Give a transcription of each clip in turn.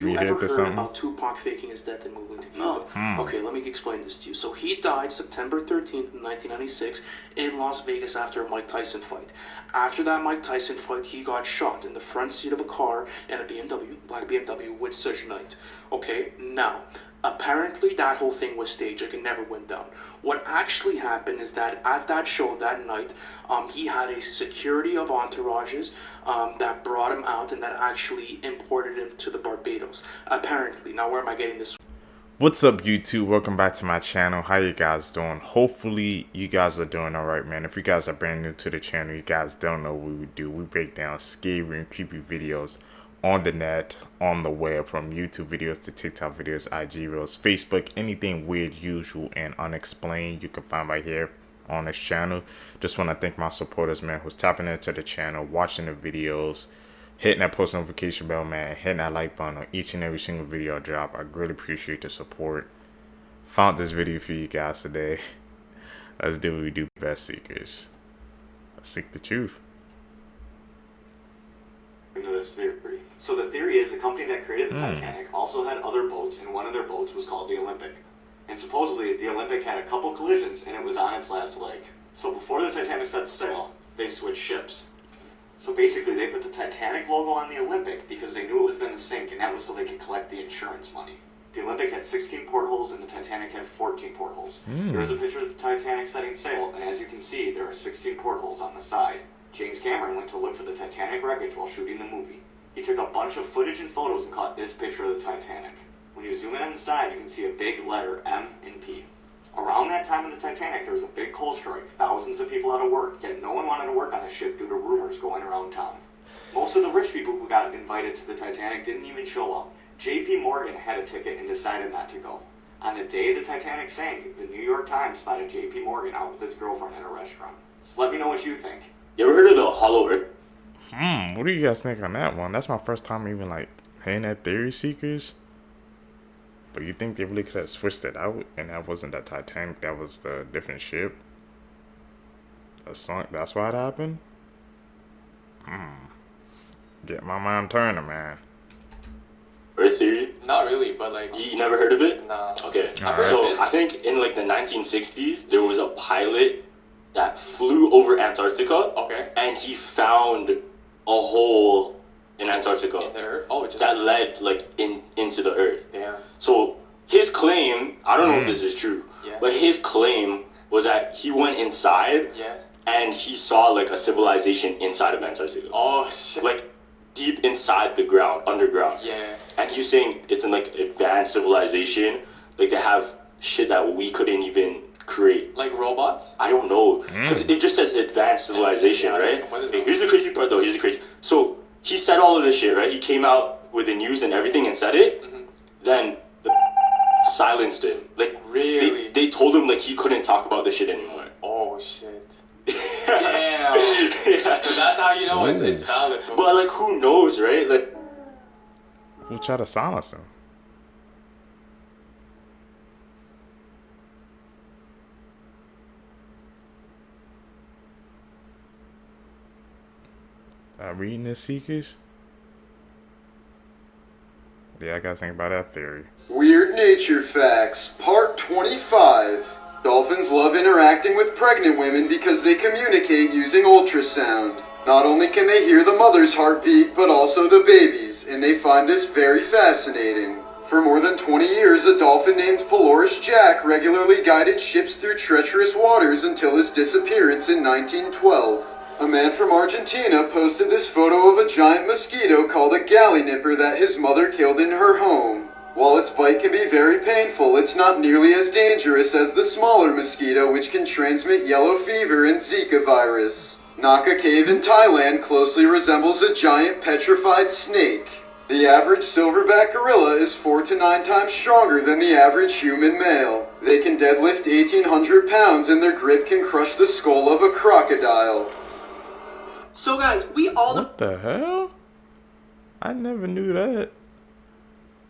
You You ever hit or heard something? about Tupac faking his death and moving to Cuba? No. Okay, let me explain this to you. So he died September 13th, 1996 in Las Vegas after a Mike Tyson fight. After that Mike Tyson fight, he got shot in the front seat of a car in a BMW, black BMW with Suge Knight. Okay, now, apparently that whole thing was staged, like it never went down. What actually happened is that at that show that night, he had a security of entourages that brought him out and that actually imported him to the Barbados. Apparently. Now, where am I getting this? What's up, YouTube? Welcome back to my channel. How you guys doing? Hopefully you guys are doing alright, man. If you guys are brand new to the channel, you guys don't know what we do. We break down scary and creepy videos on the net, on the web, from YouTube videos to TikTok videos, IG reels, Facebook, anything weird, usual, and unexplained you can find right here on this channel. Just want to thank my supporters, man, who's tapping into the channel, watching the videos, hitting that post notification bell, man, hitting that like button on each and every single video I drop. I greatly appreciate the support. Found this video for you guys today. Let's do what we do best, seekers. Let's seek the truth. Into this theory. So the theory is the company that created the Titanic also had other boats, and one of their boats was called the Olympic. And supposedly the Olympic had a couple collisions and it was on its last leg. So before the Titanic set sail, they switched ships. So basically they put the Titanic logo on the Olympic because they knew it was going to sink, and that was so they could collect the insurance money. The Olympic had 16 portholes and the Titanic had 14 portholes. There is a picture of the Titanic setting sail, and as you can see, there are 16 portholes on the side. James Cameron went to look for the Titanic wreckage while shooting the movie. He took a bunch of footage and photos and caught this picture of the Titanic. When you zoom in on the side, you can see a big letter M and P. Around that time in the Titanic, there was a big coal strike, thousands of people out of work, yet no one wanted to work on the ship due to rumors going around town. Most of the rich people who got invited to the Titanic didn't even show up. J.P. Morgan had a ticket and decided not to go. On the day the Titanic sank, the New York Times spotted J.P. Morgan out with his girlfriend at a restaurant. So let me know what you think. You ever heard of the Hollow Earth? What do you guys think on that one? That's my first time even like hearing that theory, seekers. But you think they really could have switched it out, and that wasn't the Titanic, that was the different ship? A sunk, that's why it happened? Get my mind turning, man. Earth theory? Not really, but like... You never heard of it? Nah. Okay. Alright. So I think in like the 1960s, there was a pilot that flew over Antarctica. Okay. And he found a hole in Antarctica. In the earth? Oh, it just... That led like into the earth. Yeah. So his claim, I don't know if this is true, Yeah. but his claim was that he went inside Yeah. and he saw like a civilization inside of Antarctica. Oh, shit. Like deep inside the ground, underground. Yeah. And he's saying it's in like advanced civilization, like they have shit that we couldn't even create. Like robots? I don't know, because it just says advanced civilization, Yeah, right? what is Okay, it? here's the crazy part though, here's the crazy. So he said all of this shit, right? He came out with the news and everything and said it. Then the silenced him. Like Really? they told him like he couldn't talk about this shit anymore. Oh, shit. Damn. Yeah. So that's how you know it's valid. But like who knows, right? Like Who tried to silence him? Reading this, seekers? Yeah, I gotta think about that theory. Weird Nature Facts, Part 25. Dolphins love interacting with pregnant women because they communicate using ultrasound. Not only can they hear the mother's heartbeat, but also the baby's, and they find this very fascinating. For more than 20 years, a dolphin named Pelorus Jack regularly guided ships through treacherous waters until his disappearance in 1912. A man from Argentina posted this photo of a giant mosquito called a galley nipper that his mother killed in her home. While its bite can be very painful, it's not nearly as dangerous as the smaller mosquito, which can transmit yellow fever and Zika virus. Naka Cave in Thailand closely resembles a giant petrified snake. The average silverback gorilla is 4 to 9 times stronger than the average human male. They can deadlift 1,800 pounds and their grip can crush the skull of a crocodile. So, guys, we all know. What the hell? I never knew that.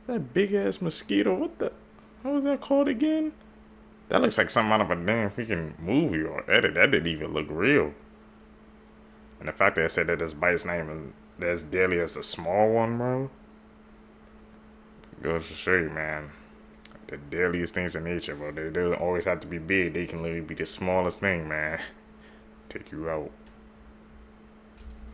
That big ass mosquito, what was that called again? That looks like something out of a damn freaking movie or edit. That didn't even look real. And the fact that I said that this bite's not even as deadly as a small one, bro. goes to show you, man. The deadliest things in nature, bro. They don't always have to be big. They can literally be the smallest thing, man. Take you out.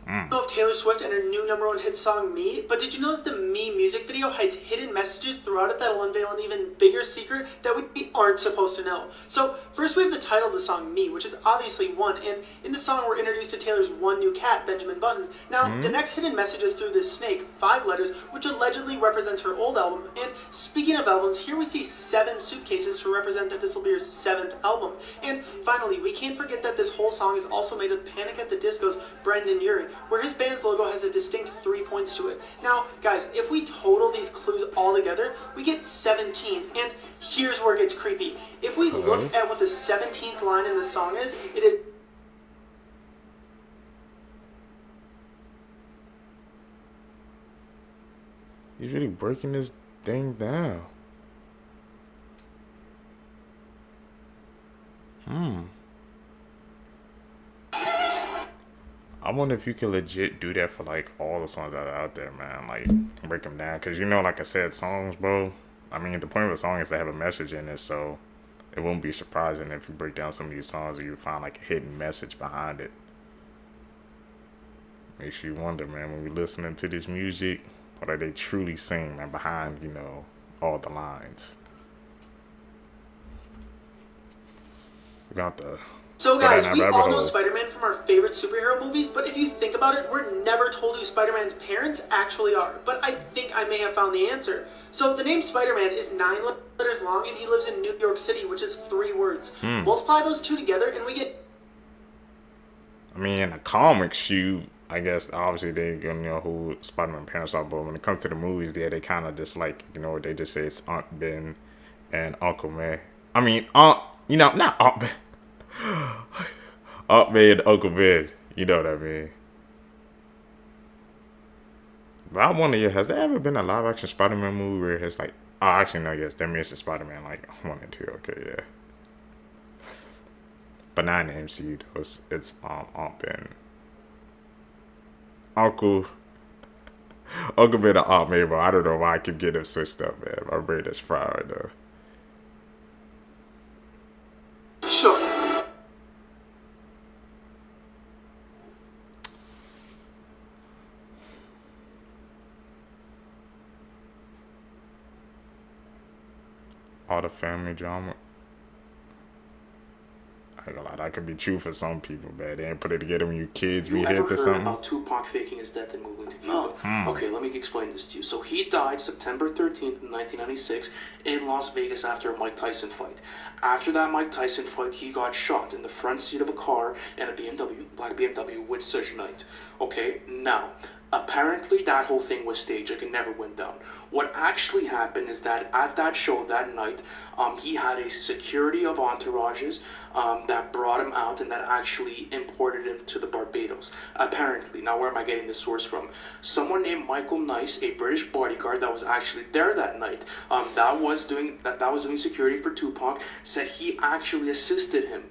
I don't know if Taylor Swift and her new #1 hit song Me, but did you know that the Me music video hides hidden messages throughout it that'll unveil an even bigger secret that we aren't supposed to know? So first we have the title of the song Me, which is obviously one, and in the song we're introduced to Taylor's one new cat, Benjamin Button. Now the next hidden message is through this snake, 5 letters, which allegedly represents her old album. And speaking of albums, here we see 7 suitcases to represent that this will be her 7th album. And finally, we can't forget that this whole song is also made with Panic at the Disco's Brendan Urie, where his band's logo has a distinct 3 points to it. Now, guys, if we total these clues all together, we get 17, and here's where it gets creepy. If we look at what the 17th line in the song is, it is... He's really breaking this thing down. I wonder if you can legit do that for like all the songs that are out there, man. Like break them down, cause you know, like I said, songs, bro. I mean, the point of a song is to have a message in it, so it won't be surprising if you break down some of these songs and you find like a hidden message behind it. Makes you wonder, man, when we're listening to this music, what are they truly saying, man, behind, you know, all the lines. We got the... So guys, we all know Spider-Man from our favorite superhero movies, but if you think about it, we're never told who Spider-Man's parents actually are. But I think I may have found the answer. So the name Spider-Man is 9 letters long, and he lives in New York City, which is 3 words. Multiply those 2 together, and we get... I mean, in the comics, I guess, obviously, they don't know who Spider-Man's parents are, but when it comes to the movies, they kind of just like, you know, they just say it's Aunt Ben and Uncle May. I mean, you know, not Aunt Ben. Aunt May and Uncle Ben, you know what I mean. But I wonder, has there ever been a live action Spider-Man movie where it's like, oh, actually no, yes, there is a Spider-Man like 1 and 2, okay, yeah. But not in the MCU though, it's Aunt Ben. Uncle Ben and Aunt May, bro. I don't know why I keep getting them switched up, man. My brain is fried right now. Sure. All the family drama. I ain't gonna lie, that could be true for some people, man. They ain't put it together when you kids You read ever it or heard something. about Tupac faking his death and moving to Cuba? No. Okay, let me explain this to you. So he died September 13th, 1996 in Las Vegas after a Mike Tyson fight. After that Mike Tyson fight, he got shot in the front seat of a car in a BMW, black BMW with Suge Knight. Okay, now, apparently that whole thing was staged, like it never went down. What actually happened is that at that show that night, he had a security of entourages that brought him out and that actually imported him to the Barbados. Apparently. Now where am I getting this source from? Someone named Michael Nice, a British bodyguard that was actually there that night, that was doing security for Tupac, said he actually assisted him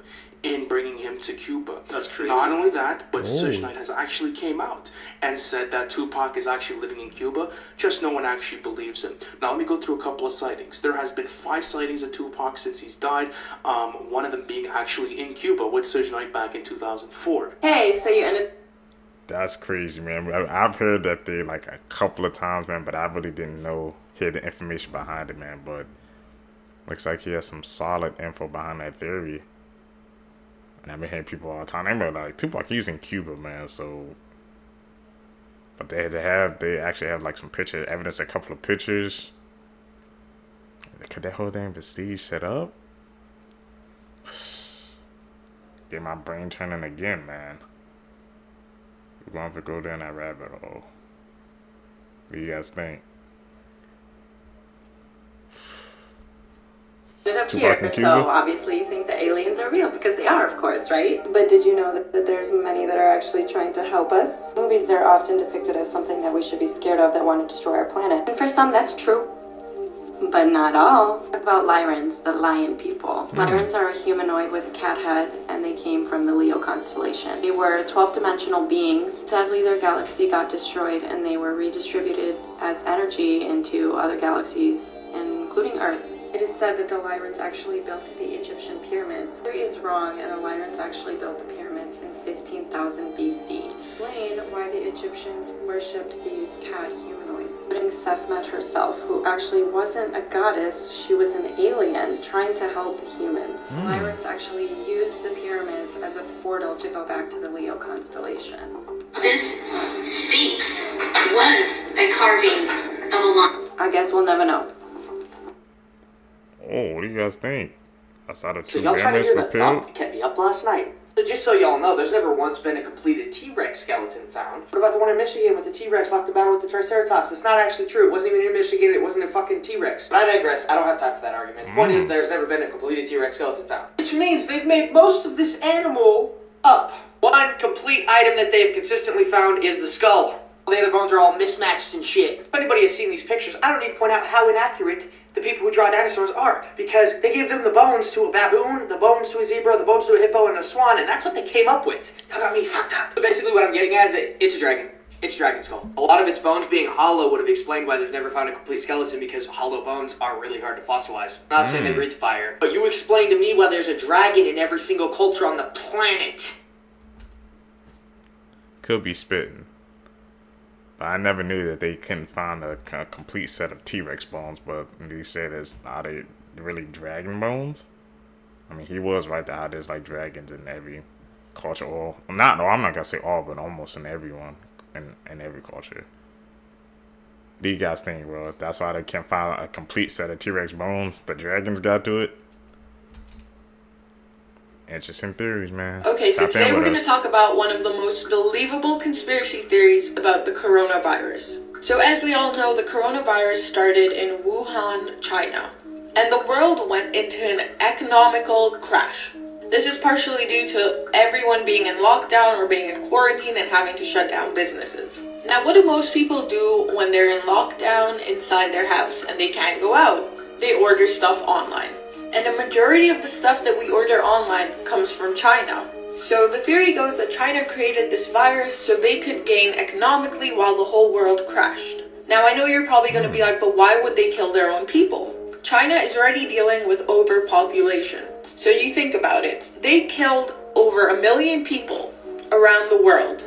in bringing him to Cuba. That's crazy. Not only that, but Suge Knight has actually came out and said that Tupac is actually living in Cuba, just no one actually believes him. Now let me go through a couple of sightings. There has been 5 sightings of Tupac since he's died, one of them being actually in Cuba with Suge Knight back in 2004. Hey, so you ended... That's crazy, man. I've heard that thing like a couple of times, man, but I really didn't hear the information behind it, man. But looks like he has some solid info behind that theory. And I've been hearing people all the time. I remember like Tupac, he's in Cuba, man. So, but they actually have like some picture evidence, a couple of pictures. Could that whole damn Vestige set up? Get my brain turning again, man. We're going to go down that rabbit hole. What do you guys think? Up here, so obviously you think the aliens are real, because they are, of course, right? But did you know that there's many that are actually trying to help us? Movies, they're often depicted as something that we should be scared of, that want to destroy our planet. And for some, that's true. But not all. About Lyrans, the lion people. Lyrans are a humanoid with a cat head, and they came from the Leo constellation. They were 12-dimensional beings. Sadly, their galaxy got destroyed, and they were redistributed as energy into other galaxies, including Earth. It is said that the Lyrans actually built the Egyptian pyramids. Theory is wrong, and the Lyrans actually built the pyramids in 15,000 BC. Explain why the Egyptians worshipped these cat humanoids. Including Sekhmet herself, who actually wasn't a goddess, she was an alien trying to help humans. Lyrans actually used the pyramids as a portal to go back to the Leo constellation. This Sphinx was a carving of a lion. I guess we'll never know. Oh, what do you guys think? Outside of So two y'all trying to members hear that repelled? thought kept me up last night. So just so y'all know, there's never once been a completed T-Rex skeleton found. What about the one in Michigan with the T-Rex locked in battle with the Triceratops? It's not actually true. It wasn't even in Michigan. It wasn't a fucking T-Rex. But I digress. I don't have time for that argument. The point is, there's never been a completed T-Rex skeleton found. Which means they've made most of this animal up. One complete item that they have consistently found is the skull. The other bones are all mismatched and shit. If anybody has seen these pictures, I don't need to point out how inaccurate the people who draw dinosaurs are, because they give them the bones to a baboon, the bones to a zebra, the bones to a hippo, and a swan, and that's what they came up with. That got me fucked up. So basically what I'm getting at is that it's a dragon. It's a dragon skull. A lot of its bones being hollow would have explained why they've never found a complete skeleton, because hollow bones are really hard to fossilize. I'm not saying they breathe fire, but you explain to me why there's a dragon in every single culture on the planet. Could be spitting. But I never knew that they couldn't find a complete set of T-Rex bones, but they said it's not a really dragon bones. I mean, he was right there. There's like dragons in every culture, or I'm not gonna say all, but almost in everyone, in every culture. What do you guys think, bro? That's why they can't find a complete set of T-Rex bones. The dragons got to it. Interesting theories, man. Okay, so today we're going to talk about one of the most believable conspiracy theories about the coronavirus. So as we all know, the coronavirus started in Wuhan, China, and the world went into an economical crash. This is partially due to everyone being in lockdown or being in quarantine and having to shut down businesses. Now, what do most people do when they're in lockdown inside their house and they can't go out? They order stuff online. And the majority of the stuff that we order online comes from China. So the theory goes that China created this virus so they could gain economically while the whole world crashed. Now I know you're probably going to be like, but why would they kill their own people? China is already dealing with overpopulation. So you think about it. They killed over 1 million people around the world.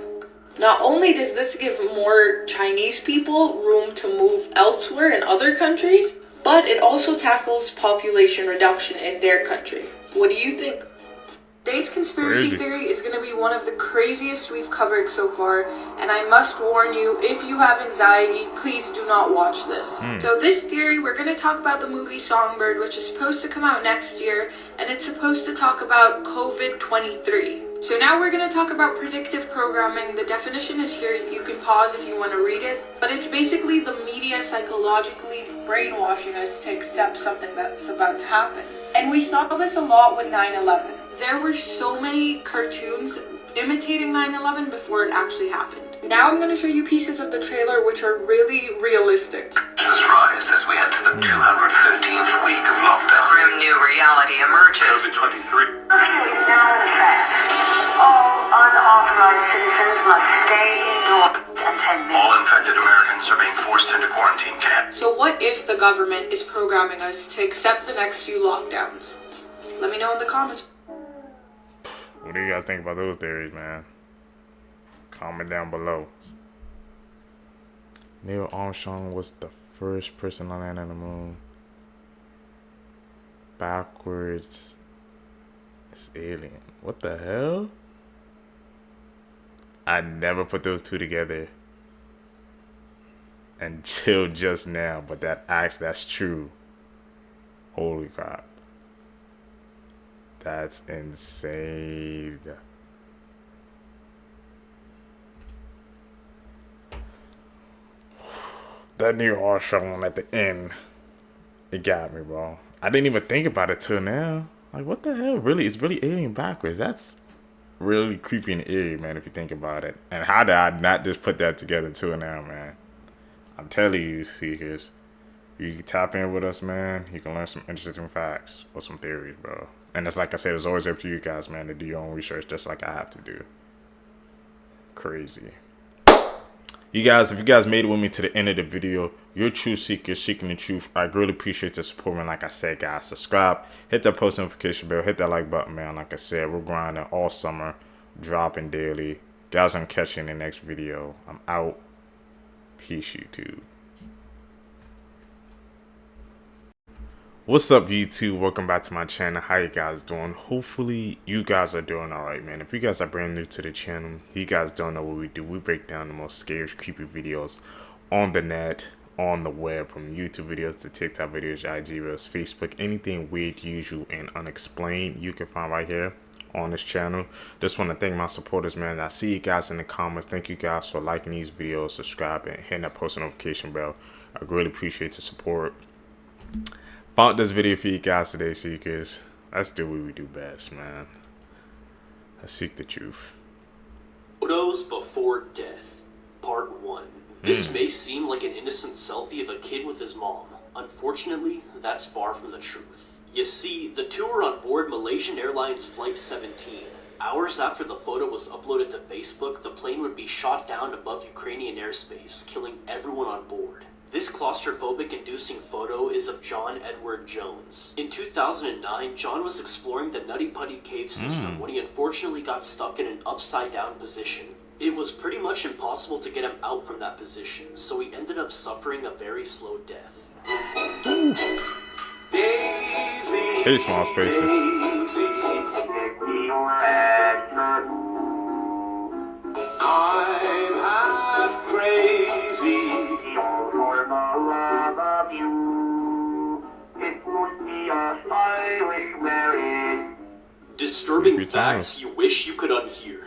Not only does this give more Chinese people room to move elsewhere in other countries, but it also tackles population reduction in their country. What do you think? Today's conspiracy theory is going to be one of the craziest we've covered so far, and I must warn you, if you have anxiety, please do not watch this. So this theory, we're going to talk about the movie Songbird, which is supposed to come out next year, and it's supposed to talk about COVID-23. So now we're going to talk about predictive programming. The definition is here. You can pause if you want to read it. But it's basically the media psychologically brainwashing us to accept something that's about to happen. And we saw this a lot with 9/11. There were so many cartoons imitating 9/11 before it actually happened. Now I'm going to show you pieces of the trailer which are really realistic. Rise as we enter the 213th week of lockdown. Grim new reality emerges. COVID-23. All unauthorized citizens must stay indoors until All infected Americans are being forced into quarantine camps. So what if the government is programming us to accept the next few lockdowns? Let me know in the comments. What do you guys think about those theories, man? Comment down below. Neil Armstrong was the first person to land on the moon. Backwards. It's alien. What the hell? I never put those two together until just now, but that's true. Holy crap. That's insane. That Neil Armstrong one at the end, it got me, bro. I didn't even think about it till now. Like, what the hell? Really? It's really alien backwards. That's really creepy and eerie, man, if you think about it. And how did I not just put that together till now, man? I'm telling you, Seekers. You can tap in with us, man. You can learn some interesting facts or some theories, bro. And it's like I said, it's always up to you guys, man, to do your own research, just like I have to do. Crazy. You guys, if you guys made it with me to the end of the video, you're true seekers seeking the truth. I greatly appreciate the support, man. Like I said, guys, subscribe, hit that post notification bell, hit that like button, man. Like I said, we're grinding all summer, dropping daily. Guys, I'm catching the next video. I'm out. Peace, YouTube. What's up, YouTube? Welcome back to my channel. How you guys doing? Hopefully you guys are doing all right, man. If you guys are brand new to the channel, you guys don't know what we do. We break down the most scary, creepy videos on the net, on the web, from YouTube videos to TikTok videos, IG videos, Facebook, anything weird, usual, and unexplained you can find right here on this channel. Just want to thank my supporters, man. I see you guys in the comments. Thank you guys for liking these videos, subscribing, hitting that post notification bell. I really appreciate the support. Found this video for you guys today, seekers. Let's do what we do best, man. Let's seek the truth. Photos before death, part 1. This may seem like an innocent selfie of a kid with his mom. Unfortunately, that's far from the truth. You see, the two were on board Malaysian Airlines Flight 17. Hours after the photo was uploaded to Facebook, the plane would be shot down above Ukrainian airspace, killing everyone on board. This claustrophobic-inducing photo is of John Edward Jones. In 2009, John was exploring the Nutty Putty cave system when he unfortunately got stuck in an upside-down position. It was pretty much impossible to get him out from that position, so he ended up suffering a very slow death. Hey, small spaces. I'm half crazy. For the love of you, it would be a Irish marriage. Disturbing facts you wish you could unhear.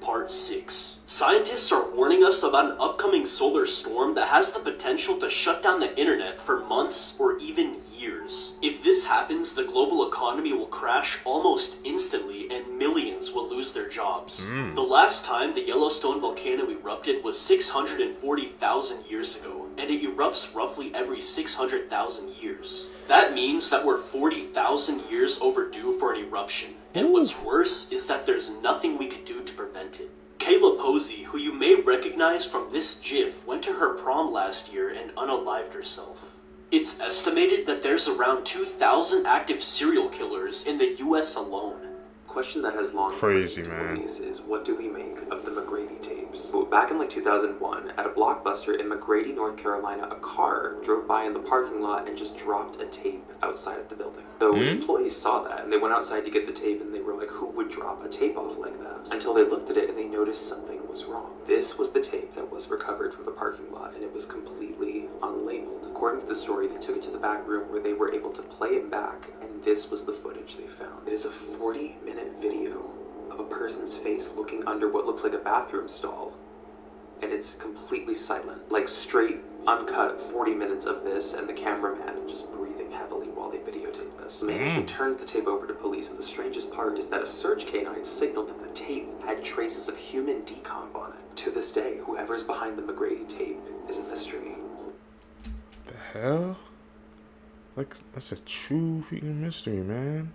Part 6. Scientists are warning us about an upcoming solar storm that has the potential to shut down the internet for months or even years. If this happens, the global economy will crash almost instantly and millions will lose their jobs. The last time the Yellowstone volcano erupted was 640,000 years ago, and it erupts roughly every 600,000 years. That means that we're 40,000 years overdue for an eruption. And what's worse is that there's nothing we could do to prevent it. Kayla Posey, who you may recognize from this GIF, went to her prom last year and unalived herself. It's estimated that there's around 2,000 active serial killers in the US alone. Question that has long crazy, man, is what do we make of the McGrady tapes? Well, back in like 2001, at a Blockbuster in McGrady, North Carolina, a car drove by in the parking lot and just dropped a tape outside of the building. So employees saw that and they went outside to get the tape and they were like, who would drop a tape off like that? Until they looked at it and they noticed something was wrong. This was the tape that was recovered from the parking lot and it was completely unlabeled. According to the story, they took it to the back room where they were able to play it back, and this was the footage they found. It is a 40-minute video of a person's face looking under what looks like a bathroom stall, and it's completely silent. Like straight, uncut 40 minutes of this, and the cameraman just breathing heavily while they videotape this. Management turned the tape over to police, and the strangest part is that a search canine signaled that the tape had traces of human decomp on it. To this day, whoever's behind the McGrady tape is a mystery. The hell? Like, that's a true freaking mystery, man.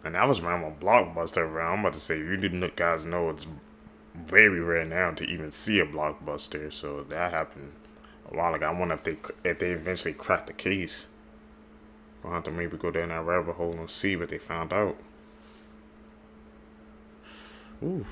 And that was around when Blockbuster around. I'm about to say, you didn't guys know it's very rare now to even see a Blockbuster. So that happened a while ago. I wonder if they eventually cracked the case. We'll have to maybe go down that rabbit hole and see what they found out. Ooh.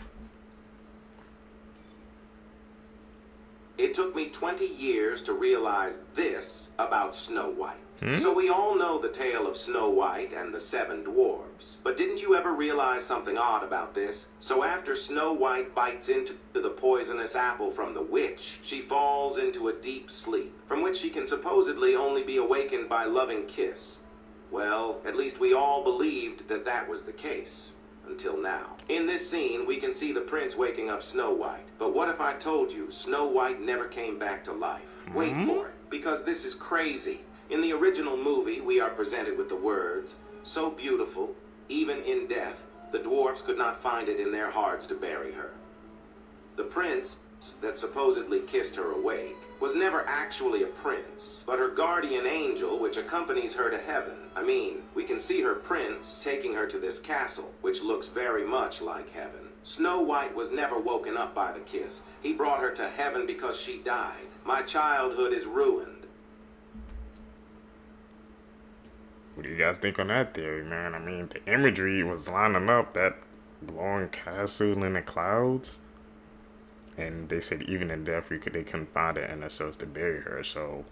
It took me 20 years to realize this about Snow White. So we all know the tale of Snow White and the 7 dwarves. But didn't you ever realize something odd about this? So after Snow White bites into the poisonous apple from the witch, she falls into a deep sleep, from which she can supposedly only be awakened by loving kiss. Well, at least we all believed that that was the case. Until now. In this scene, we can see the prince waking up Snow White. But what if I told you Snow White never came back to life? Wait for it, because this is crazy. In the original movie, we are presented with the words, "So beautiful, even in death, the dwarfs could not find it in their hearts to bury her." The prince that supposedly kissed her awake was never actually a prince, but her guardian angel which accompanies her to heaven. I mean, we can see her prince taking her to this castle, which looks very much like heaven. Snow White was never woken up by the kiss. He brought her to heaven because she died. My childhood is ruined. What do you guys think on that theory, man? I mean, the imagery was lining up, that glowing castle in the clouds. And they said even in death, they couldn't find the inner souls to bury her. So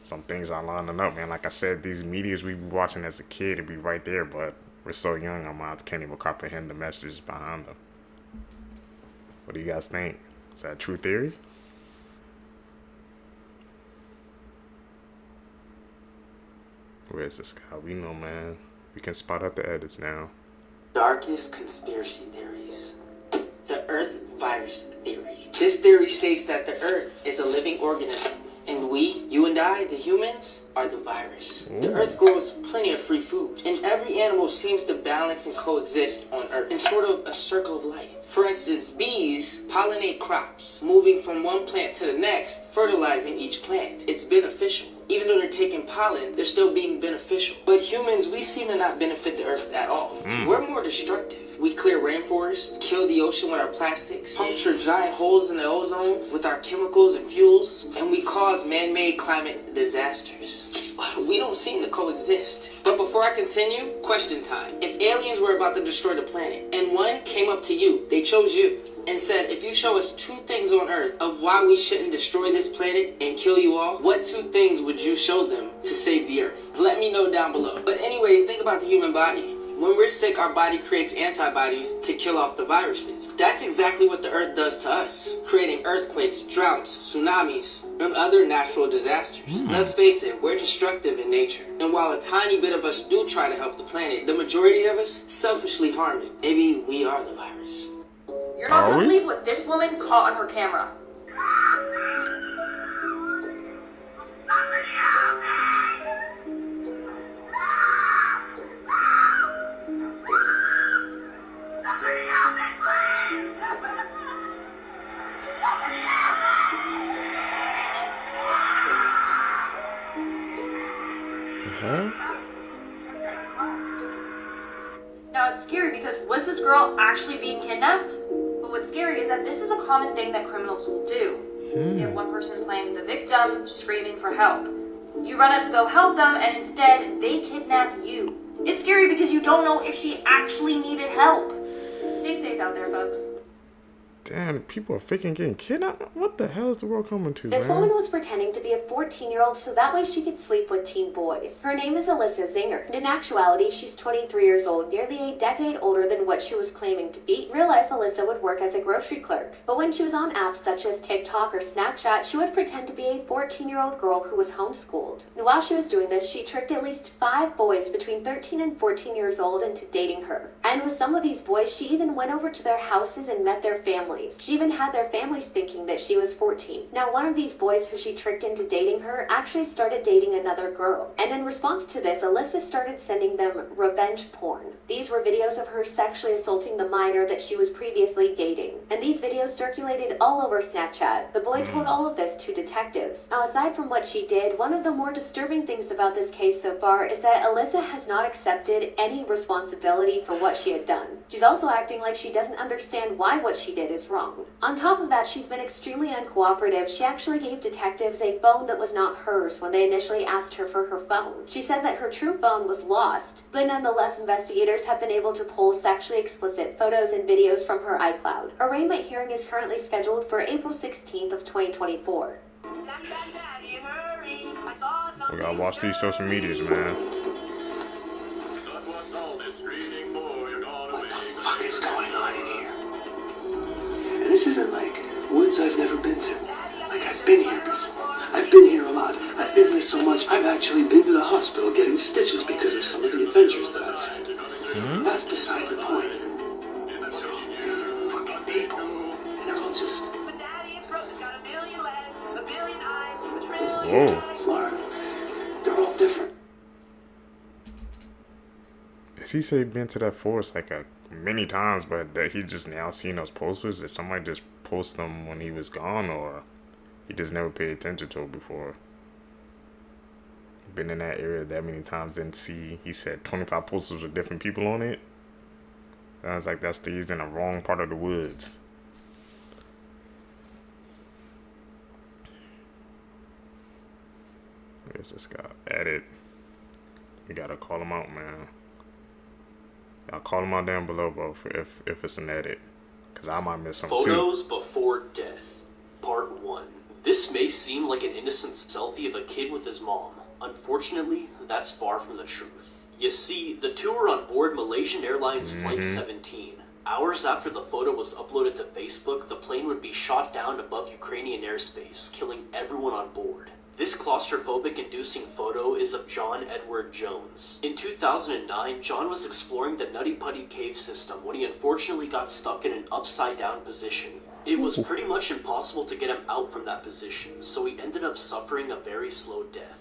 some things are lining up, man. Like I said, these medias we be watching as a kid, it'd be right there. But we're so young, our minds can't even comprehend the messages behind them. What do you guys think? Is that a true theory? Where's this guy? We know, man. We can spot out the edits now. Darkest conspiracy theories. The Earth virus theory. This theory states that the Earth is a living organism, and we, you and I, the humans, are the virus. Ooh. The Earth grows plenty of free food, and every animal seems to balance and coexist on Earth in sort of a circle of life. For instance, bees pollinate crops, moving from one plant to the next, fertilizing each plant. It's beneficial. Even though they're taking pollen, they're still being beneficial. But humans, we seem to not benefit the Earth at all. We're more destructive. We clear rainforests, kill the ocean with our plastics, puncture giant holes in the ozone with our chemicals and fuels, and we cause man-made climate disasters. We don't seem to coexist. But before I continue, question time. If aliens were about to destroy the planet, and one came up to you, they chose you, and said, if you show us 2 things on Earth of why we shouldn't destroy this planet and kill you all, what 2 things would you show them to save the Earth? Let me know down below. But anyways, think about the human body. When we're sick, our body creates antibodies to kill off the viruses. That's exactly what the Earth does to us, creating earthquakes, droughts, tsunamis, and other natural disasters. Let's face it, we're destructive in nature. And while a tiny bit of us do try to help the planet, the majority of us selfishly harm it. Maybe we are the virus. You're not gonna believe what this woman caught on her camera. Now it's scary because was this girl actually being kidnapped? But what's scary is that this is a common thing that criminals will do. You have one person playing the victim, screaming for help. You run out to go help them, and instead they kidnap you. It's scary because you don't know if she actually needed help. Stay safe out there, folks. Damn, people are faking getting kidnapped? What the hell is the world coming to, This man? woman was pretending to be a 14-year-old so that way she could sleep with teen boys. Her name is Alyssa Zinger, and in actuality, she's 23 years old, nearly a decade older than what she was claiming to be. In real life, Alyssa would work as a grocery clerk, but when she was on apps such as TikTok or Snapchat, she would pretend to be a 14-year-old girl who was homeschooled. And while she was doing this, she tricked at least 5 boys between 13 and 14 years old into dating her. And with some of these boys, she even went over to their houses and met their families. She even had their families thinking that she was 14. Now, one of these boys who she tricked into dating her actually started dating another girl. And in response to this, Alyssa started sending them revenge porn. These were videos of her sexually assaulting the minor that she was previously dating. And these videos circulated all over Snapchat. The boy told all of this to detectives. Now, aside from what she did, one of the more disturbing things about this case so far is that Alyssa has not accepted any responsibility for what she had done. She's also acting like she doesn't understand why what she did is wrong. On top of that, she's been extremely uncooperative. She actually gave detectives a phone that was not hers when they initially asked her for her phone. She said that her true phone was lost, but nonetheless, investigators have been able to pull sexually explicit photos and videos from her iCloud. Her arraignment hearing is currently scheduled for April 16th of 2024. We gotta watch these social medias, man. What the fuck is going on in here? And this isn't like woods I've never been to. Like, I've been here before. I've been here a lot. I've been here so much, I've actually been to the hospital getting stitches because of some of the adventures that I've had. That's beside the point. These are all different fucking people. And they're all just... Whoa. Florida. They're all different. Does he say he'd been to that forest like many times, but that he just now seen those posters? Did somebody just post them when he was gone, or he just never paid attention to it before. Been in that area that many times, didn't see. He said 25 posters with different people on it. I was like, that's the he's in the wrong part of the woods. Where's this guy? Edit. We gotta call him out, man. I'll call him out down below, bro, if it's an edit, because I might miss something too. Photos before death, part 1. This may seem like an innocent selfie of a kid with his mom. Unfortunately, that's far from the truth. You see, the two were on board Malaysian Airlines Flight 17. Hours after the photo was uploaded to Facebook, the plane would be shot down above Ukrainian airspace, killing everyone on board. This claustrophobic-inducing photo is of John Edward Jones. In 2009, John was exploring the Nutty Putty cave system when he unfortunately got stuck in an upside-down position. It was pretty much impossible to get him out from that position, so he ended up suffering a very slow death.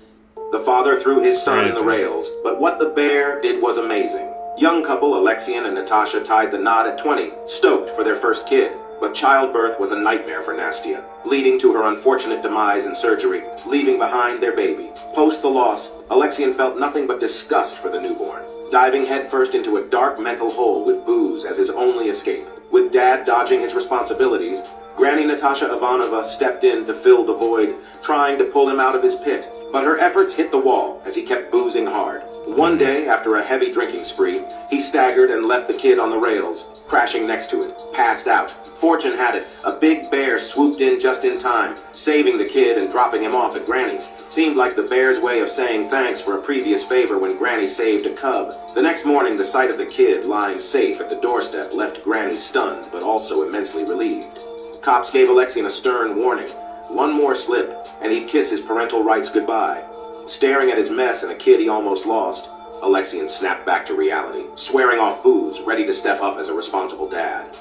The father threw his son in the rails, but what the bear did was amazing. Young couple Alexian and Natasha tied the knot at 20, stoked for their first kid. But childbirth was a nightmare for Nastia, leading to her unfortunate demise in surgery, leaving behind their baby. Post the loss, Alexian felt nothing but disgust for the newborn, diving headfirst into a dark mental hole with booze as his only escape. With Dad dodging his responsibilities, Granny Natasha Ivanova stepped in to fill the void, trying to pull him out of his pit. But her efforts hit the wall as he kept boozing hard. One day, after a heavy drinking spree, he staggered and left the kid on the rails, crashing next to it, passed out. Fortune had it, a big bear swooped in just in time, saving the kid and dropping him off at Granny's. Seemed like the bear's way of saying thanks for a previous favor when Granny saved a cub. The next morning, the sight of the kid lying safe at the doorstep left Granny stunned, but also immensely relieved. Cops gave Alexian a stern warning. One more slip, and he'd kiss his parental rights goodbye. Staring at his mess and a kid he almost lost, Alexian snapped back to reality, swearing off booze, ready to step up as a responsible dad.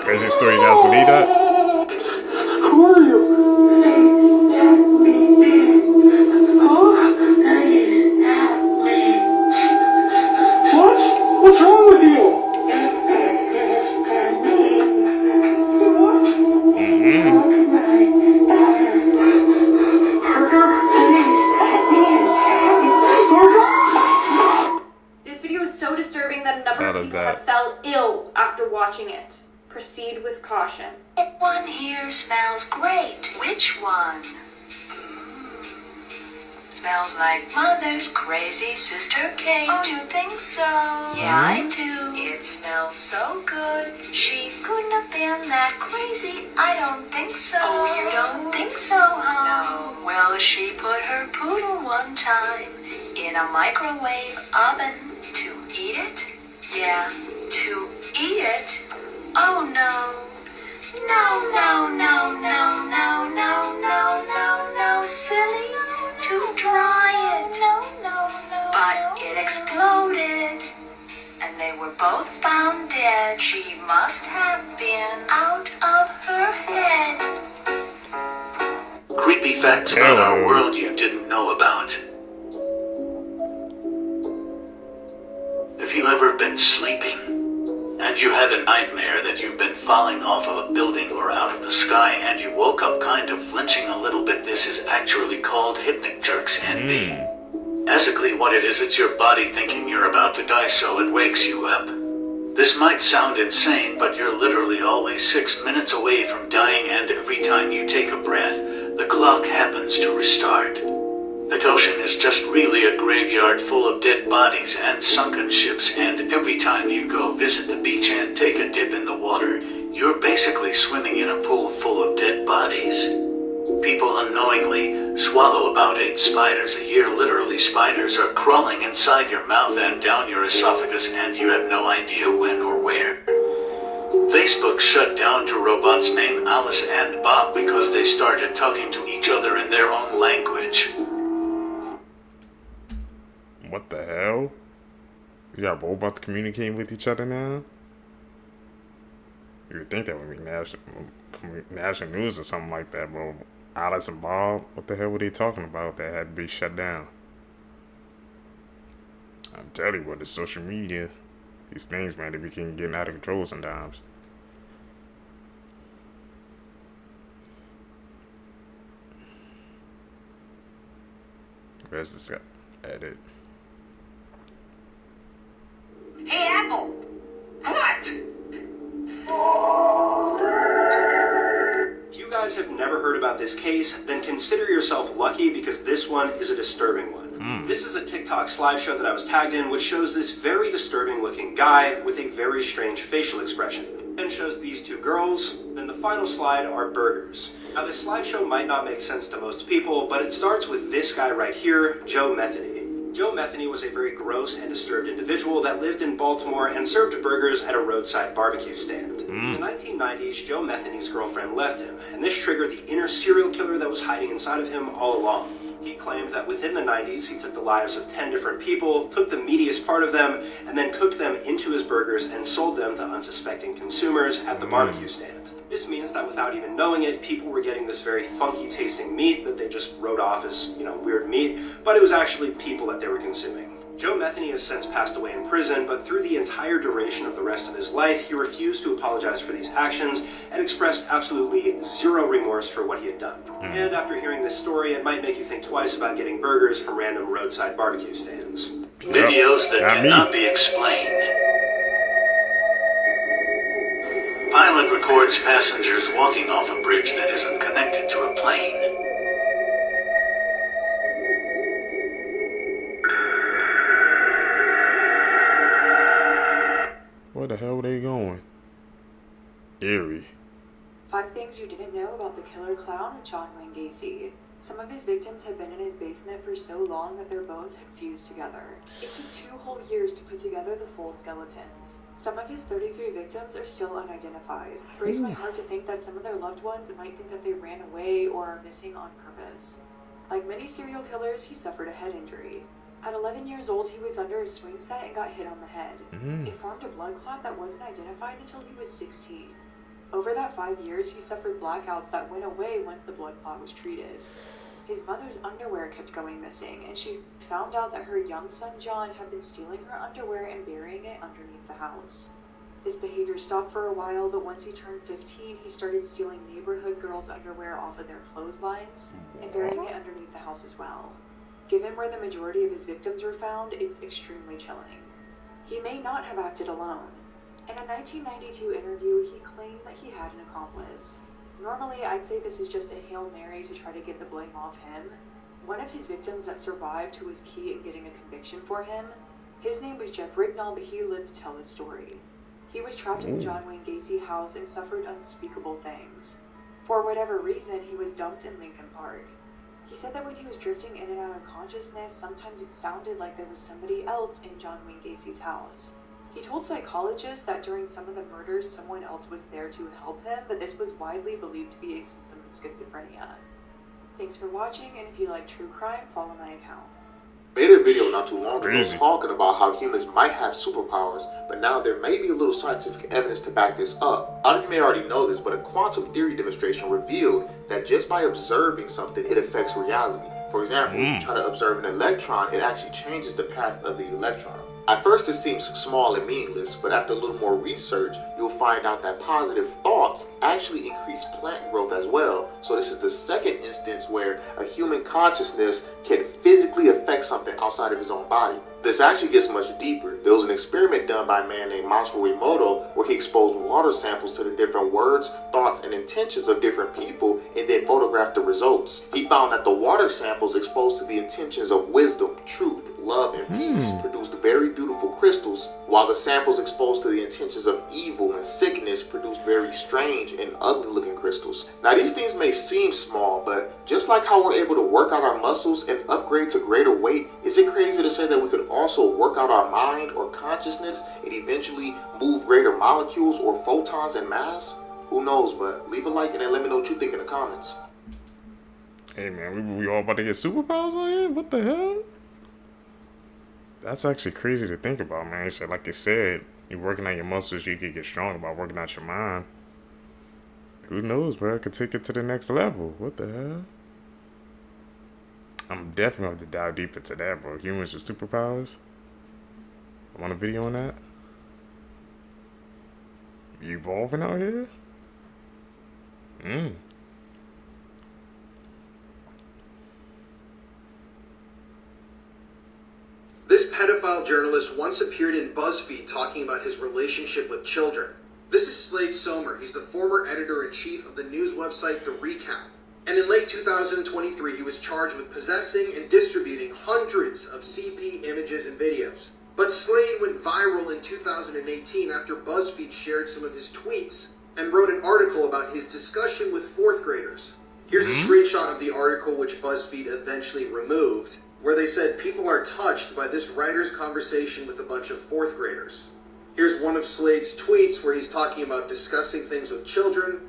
Crazy story, you guys believe that? Who are you? What? What's wrong with you? This video is so disturbing that a number How of does people that? have fell ill after watching it. Proceed with caution. One here smells great. Which one? Smells like Mother's crazy sister Kate. Oh, you think so? Yeah, I do. It smells so good. She couldn't have been that crazy. I don't think so. Oh, you don't think so, huh? No. Well, she put her poodle one time in a microwave oven to eat it. Yeah, to eat it. Oh, no. No, no, no, no, no, no, no, no, no, silly. To dry it. No, no, no. But it exploded. And they were both found dead. She must have been out of her head. Creepy facts about our world you didn't know about. Have you ever been sleeping and you had a nightmare that you've been falling off of a building or out of the sky and you woke up kind of flinching a little bit? This is actually called hypnic jerks envy. Basically what it is, it's your body thinking you're about to die so it wakes you up. This might sound insane, but you're literally always 6 minutes away from dying, and every time you take a breath, the clock happens to restart. The ocean is just really a graveyard full of dead bodies and sunken ships, and every time you go visit the beach and take a dip in the water, you're basically swimming in a pool full of dead bodies. People unknowingly swallow about 8 spiders a year. Literally, spiders are crawling inside your mouth and down your esophagus, and you have no idea when or where. Facebook shut down 2 robots named Alice and Bob because they started talking to each other in their own language. What the hell? You got robots communicating with each other now? You would think that would be national news or something like that, bro. Alice and Bob, what the hell were they talking about that had to be shut down? I'm telling you what, it's social media. These things, man, they begin getting out of control sometimes. Where's this guy? Edit. Hey, Apple! What? If you guys have never heard about this case, then consider yourself lucky because this one is a disturbing one. This is a TikTok slideshow that I was tagged in, which shows this very disturbing looking guy with a very strange facial expression. And shows these two girls. Then the final slide are burgers. Now this slideshow might not make sense to most people, but it starts with this guy right here, Joe Metheny. Joe Metheny was a very gross and disturbed individual that lived in Baltimore and served burgers at a roadside barbecue stand. In the 1990s, Joe Metheny's girlfriend left him, and this triggered the inner serial killer that was hiding inside of him all along. He claimed that within the 90s, he took the lives of 10 different people, took the meatiest part of them, and then cooked them into his burgers and sold them to unsuspecting consumers at the barbecue stand. This means that without even knowing it, people were getting this very funky tasting meat that they just wrote off as, weird meat, but it was actually people that they were consuming. Joe Metheny has since passed away in prison, but through the entire duration of the rest of his life, he refused to apologize for these actions and expressed absolutely zero remorse for what he had done. And after hearing this story, it might make you think twice about getting burgers from random roadside barbecue stands. Videos that cannot be explained. Pilot records passengers walking off a bridge that isn't connected to a plane. Where the hell were they going? Eerie. 5 things you didn't know about the killer clown, John Wayne Gacy. Some of his victims had been in his basement for so long that their bones had fused together. It took 2 whole years to put together the full skeletons. Some of his 33 victims are still unidentified. It breaks my heart to think that some of their loved ones might think that they ran away or are missing on purpose. Like many serial killers, he suffered a head injury. At 11 years old, he was under a swing set and got hit on the head. It formed a blood clot that wasn't identified until he was 16. Over that 5 years, he suffered blackouts that went away once the blood clot was treated. His mother's underwear kept going missing, and she found out that her young son John had been stealing her underwear and burying it underneath the house. His behavior stopped for a while, but once he turned 15, he started stealing neighborhood girls' underwear off of their clotheslines and burying it underneath the house as well. Given where the majority of his victims were found, it's extremely chilling. He may not have acted alone. In a 1992 interview, he claimed that he had an accomplice. Normally, I'd say this is just a Hail Mary to try to get the blame off him. One of his victims that survived, who was key in getting a conviction for him, his name was Jeff Rignall, but he lived to tell his story. He was trapped in the John Wayne Gacy house and suffered unspeakable things. For whatever reason, he was dumped in Lincoln Park. He said that when he was drifting in and out of consciousness, sometimes it sounded like there was somebody else in John Wayne Gacy's house. He told psychologists that during some of the murders, someone else was there to help him, but this was widely believed to be a symptom of schizophrenia. Thanks for watching, and if you like true crime, follow my account. Made a video not too long ago talking about how humans might have superpowers, but now there may be a little scientific evidence to back this up. A lot of you may already know this, but a quantum theory demonstration revealed that just by observing something, it affects reality. For example, if you try to observe an electron, it actually changes the path of the electron. At first it seems small and meaningless, but after a little more research, you'll find out that positive thoughts actually increase plant growth as well. So this is the second instance where a human consciousness can physically affect something outside of his own body. This actually gets much deeper. There was an experiment done by a man named Masaru Emoto where he exposed water samples to the different words, thoughts, and intentions of different people and then photographed the results. He found that the water samples exposed to the intentions of wisdom, truth, love, and peace produced very beautiful crystals, while the samples exposed to the intentions of evil and sickness produced very strange and ugly looking crystals. Now these things may seem small, but just like how we're able to work out our muscles and upgrade to greater weight, is it crazy to say that we could also work out our mind or consciousness and eventually move greater molecules or photons in mass? Who knows, but leave a like and then let me know what you think in the comments. Hey man, we all about to get superpowers on here? What the hell? That's actually crazy to think about, man. So like I said, you're working on your muscles, you could get stronger by working out your mind. Who knows, bro? I could take it to the next level. What the hell? I'm definitely going to dive deep into that, bro. Humans with superpowers. I want a video on that. evolving out here? This pedophile journalist once appeared in BuzzFeed talking about his relationship with children. This is Slade Somer. He's the former editor-in-chief of the news website The Recount. And in late 2023, he was charged with possessing and distributing hundreds of CP images and videos. But Slade went viral in 2018 after BuzzFeed shared some of his tweets and wrote an article about his discussion with fourth graders. Here's a screenshot of the article which BuzzFeed eventually removed, where they said people are touched by this writer's conversation with a bunch of fourth graders. Here's one of Slade's tweets where he's talking about discussing things with children.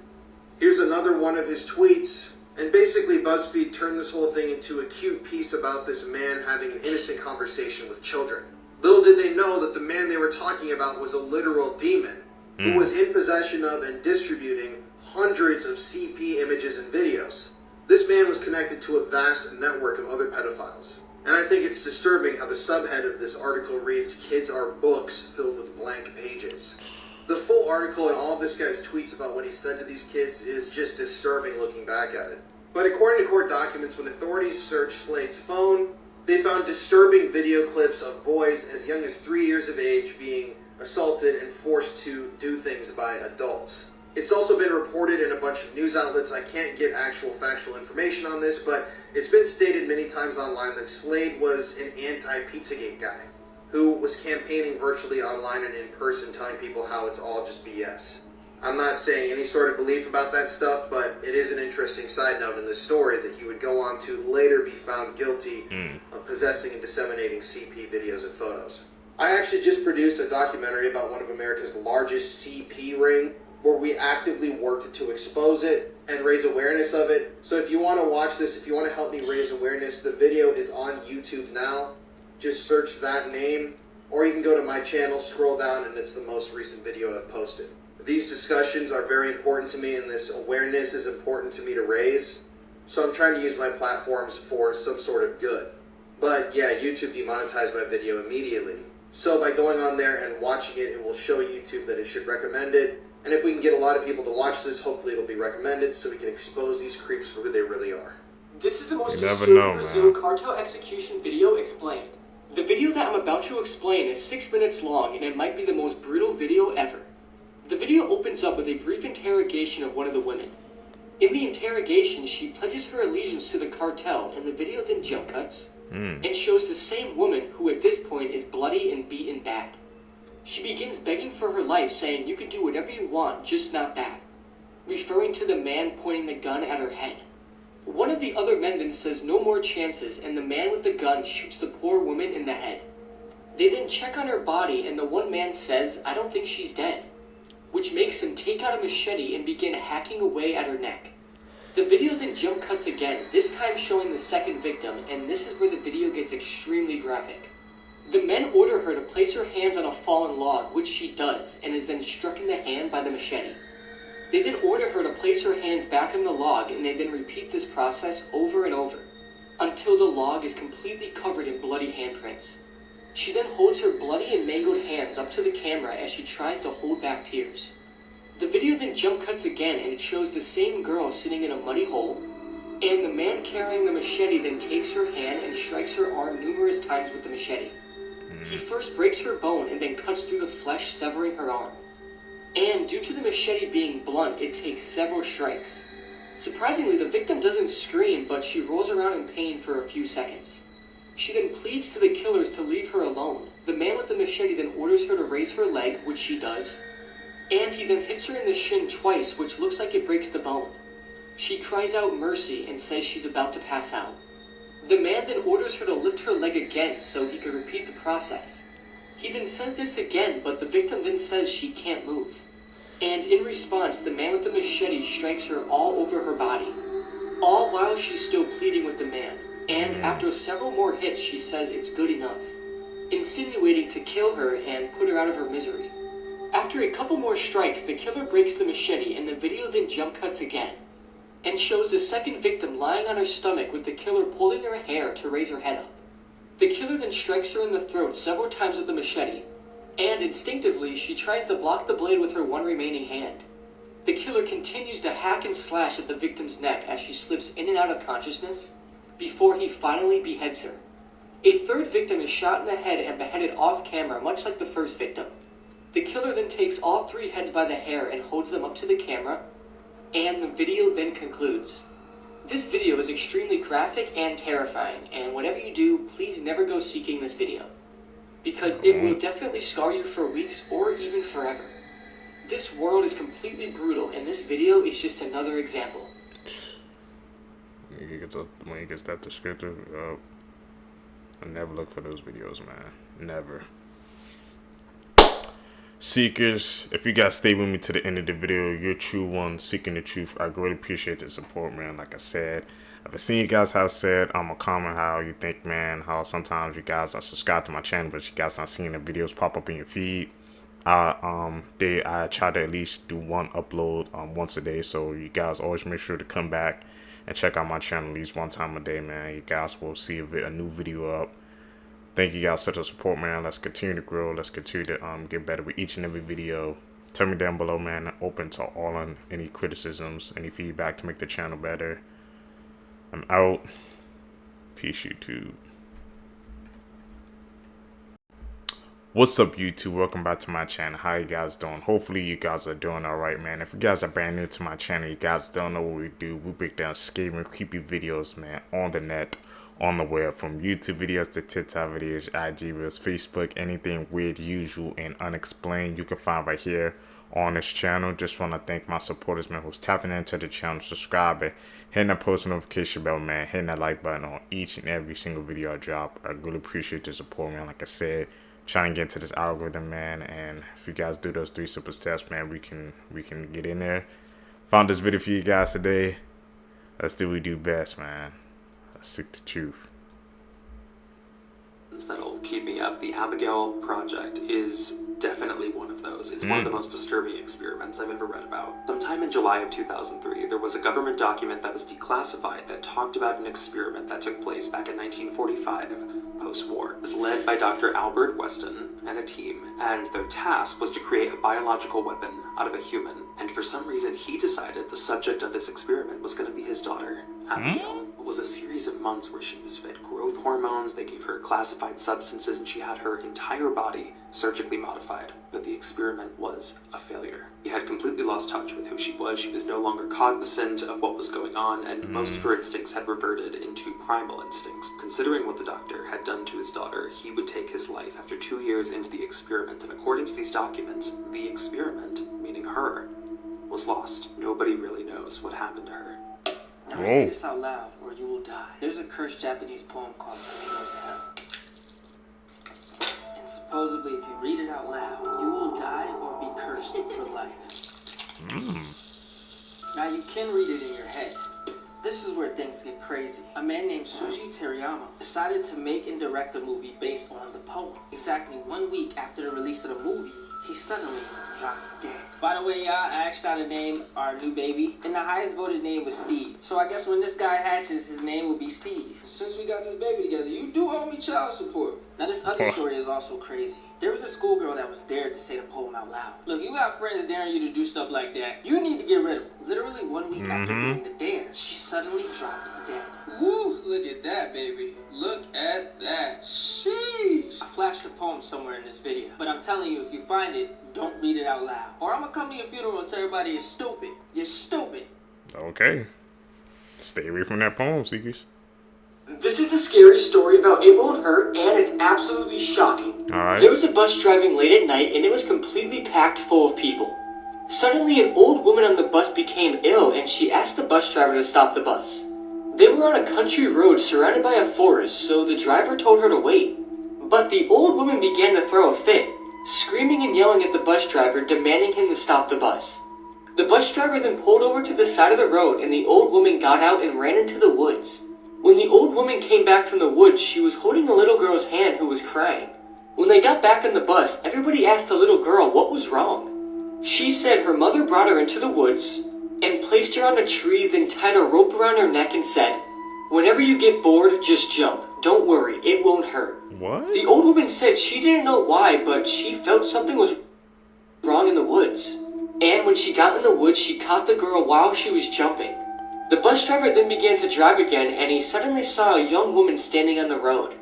Here's another one of his tweets. And basically BuzzFeed turned this whole thing into a cute piece about this man having an innocent conversation with children. Little did they know that the man they were talking about was a literal demon who was in possession of and distributing hundreds of CP images and videos. This man was connected to a vast network of other pedophiles. And I think it's disturbing how the subhead of this article reads, "Kids are books filled with blank pages." The full article and all of this guy's tweets about what he said to these kids is just disturbing looking back at it. But according to court documents, when authorities searched Slade's phone, they found disturbing video clips of boys as young as 3 years of age being assaulted and forced to do things by adults. It's also been reported in a bunch of news outlets. I can't get actual factual information on this, but it's been stated many times online that Slade was an anti-Pizzagate guy who was campaigning virtually online and in person, telling people how it's all just BS. I'm not saying any sort of belief about that stuff, but it is an interesting side note in this story that he would go on to later be found guilty of possessing and disseminating CP videos and photos. I actually just produced a documentary about one of America's largest CP ring, where we actively worked to expose it and raise awareness of it. So if you want to watch this, if you want to help me raise awareness, the video is on YouTube now. Just search that name, or you can go to my channel, scroll down, and it's the most recent video I've posted. These discussions are very important to me, and this awareness is important to me to raise. So I'm trying to use my platforms for some sort of good. But yeah, YouTube demonetized my video immediately. So by going on there and watching it, it will show YouTube that it should recommend it. And if we can get a lot of people to watch this, hopefully it'll be recommended so we can expose these creeps for who they really are. This is the most You never know, Brazil man. cartel execution video explained. The video that I'm about to explain is 6 minutes long, and it might be the most brutal video ever. The video opens up with a brief interrogation of one of the women. In the interrogation, she pledges her allegiance to the cartel, and the video then jump cuts and shows the same woman who at this point is bloody and beaten bad. She begins begging for her life, saying, "You can do whatever you want, just not that," referring to the man pointing the gun at her head. One of the other men then says no more chances, and the man with the gun shoots the poor woman in the head. They then check on her body, and the one man says, "I don't think she's dead," which makes him take out a machete and begin hacking away at her neck. The video then jump cuts again, this time showing the second victim, and this is where the video gets extremely graphic. The men order her to place her hands on a fallen log, which she does, and is then struck in the hand by the machete. They then order her to place her hands back on the log, and they then repeat this process over and over, until the log is completely covered in bloody handprints. She then holds her bloody and mangled hands up to the camera as she tries to hold back tears. The video then jump cuts again, and it shows the same girl sitting in a muddy hole, and the man carrying the machete then takes her hand and strikes her arm numerous times with the machete. He first breaks her bone and then cuts through the flesh, severing her arm. And due to the machete being blunt, it takes several strikes. Surprisingly, the victim doesn't scream, but she rolls around in pain for a few seconds. She then pleads to the killers to leave her alone. The man with the machete then orders her to raise her leg, which she does, and he then hits her in the shin twice, which looks like it breaks the bone. She cries out mercy and says she's about to pass out. The man then orders her to lift her leg again so he could repeat the process. He then says this again, but the victim then says she can't move. And in response, the man with the machete strikes her all over her body, all while she's still pleading with the man. And after several more hits, she says it's good enough, insinuating to kill her and put her out of her misery. After a couple more strikes, the killer breaks the machete, and the video then jump cuts again, and shows the second victim lying on her stomach with the killer pulling her hair to raise her head up. The killer then strikes her in the throat several times with the machete, and instinctively she tries to block the blade with her one remaining hand. The killer continues to hack and slash at the victim's neck as she slips in and out of consciousness before he finally beheads her. A third victim is shot in the head and beheaded off camera, much like the first victim. The killer then takes all 3 heads by the hair and holds them up to the camera, and the video then concludes. This video is extremely graphic and terrifying, and whatever you do, please never go seeking this video, because it will definitely scar you for weeks or even forever. This world is completely brutal, and this video is just another example. When you get that descriptive, I never look for those videos, man. Never. Seekers, if you guys stay with me to the end of the video, you're true one seeking the truth. I greatly appreciate the support, man. Like I said, I've seen you guys have said, I'm a comment how you think, man, how sometimes you guys are subscribed to my channel, but you guys not seeing the videos pop up in your feed. I try to at least do one upload once a day, so you guys always make sure to come back and check out my channel at least one time a day, man. You guys will see a new video up. Thank you guys for the support, man. Let's continue to grow. Let's continue to get better with each and every video. Tell me down below, man. Open to all on any criticisms, any feedback to make the channel better. I'm out. Peace, YouTube. What's up, YouTube? Welcome back to my channel. How you guys doing? Hopefully you guys are doing all right, man. If you guys are brand new to my channel, you guys don't know what we do. We break down scary and creepy videos, man, on the net, on the web, from YouTube videos to TikTok videos, IG reels, Facebook, anything weird, usual, and unexplained you can find right here on this channel. Just want to thank my supporters, man, who's tapping into the channel, subscribing, hitting that post notification bell, man, hitting that like button on each and every single video I drop. I really appreciate the support, man. Like I said, trying to get into this algorithm, man, and if you guys do those 3 simple steps, man, we can get in there. Found this video for you guys today. Let's do what we do best, man. Let's seek the truth. That'll keep me up. The Abigail Project is definitely one of those. It's one of the most disturbing experiments I've ever read about. Sometime in July of 2003, there was a government document that was declassified that talked about an experiment that took place back in 1945, post-war. It was led by Dr. Albert Weston and a team, and their task was to create a biological weapon out of a human. And for some reason, he decided the subject of this experiment was going to be his daughter, Abigail. It was a series of months where she was fed growth hormones, they gave her classified substances, and she had her entire body surgically modified. But the experiment was a failure. She had completely lost touch with who she was no longer cognizant of what was going on, and most of her instincts had reverted into primal instincts. Considering what the doctor had done to his daughter, he would take his life after 2 years into the experiment, and according to these documents, the experiment, meaning her, was lost. Nobody really knows what happened to her. Never say this out loud, or you will die. There's a cursed Japanese poem called Tomatoes Hell. And supposedly, if you read it out loud, you will die or be cursed for life. Now, you can read it in your head. This is where things get crazy. A man named Suji Teriyama decided to make and direct a movie based on the poem. Exactly 1 week after the release of the movie, he suddenly dropped dead. By the way, y'all, I asked y'all to name our new baby, and the highest voted name was Steve. So I guess when this guy hatches, his name will be Steve. Since we got this baby together, you do owe me child support. Now this other story is also crazy. There was a schoolgirl that was dared to say the poem out loud. Look, you got friends daring you to do stuff like that. You need to get rid of them. Literally 1 week after doing the dare, she suddenly dropped dead. Woo, look at that, baby. Look at that. Sheesh. I flashed the poem somewhere in this video, but I'm telling you, if you find it, don't read it out loud. Or I'm gonna come to your funeral and tell everybody you're stupid. You're stupid. Okay. Stay away from that poem, Seekers. This is the scary story about it won't hurt, and it's absolutely shocking. Alright. There was a bus driving late at night, and it was completely packed full of people. Suddenly, an old woman on the bus became ill, and she asked the bus driver to stop the bus. They were on a country road surrounded by a forest, so the driver told her to wait. But the old woman began to throw a fit, screaming and yelling at the bus driver, demanding him to stop the bus. The bus driver then pulled over to the side of the road, and the old woman got out and ran into the woods. When the old woman came back from the woods, she was holding the little girl's hand who was crying. When they got back on the bus, everybody asked the little girl what was wrong. She said her mother brought her into the woods and placed her on a tree, then tied a rope around her neck and said, "Whenever you get bored, just jump." Don't worry, it won't hurt. What? The old woman said she didn't know why, but she felt something was wrong in the woods. And when she got in the woods, she caught the girl while she was jumping. The bus driver then began to drive again, and he suddenly saw a young woman standing on the road.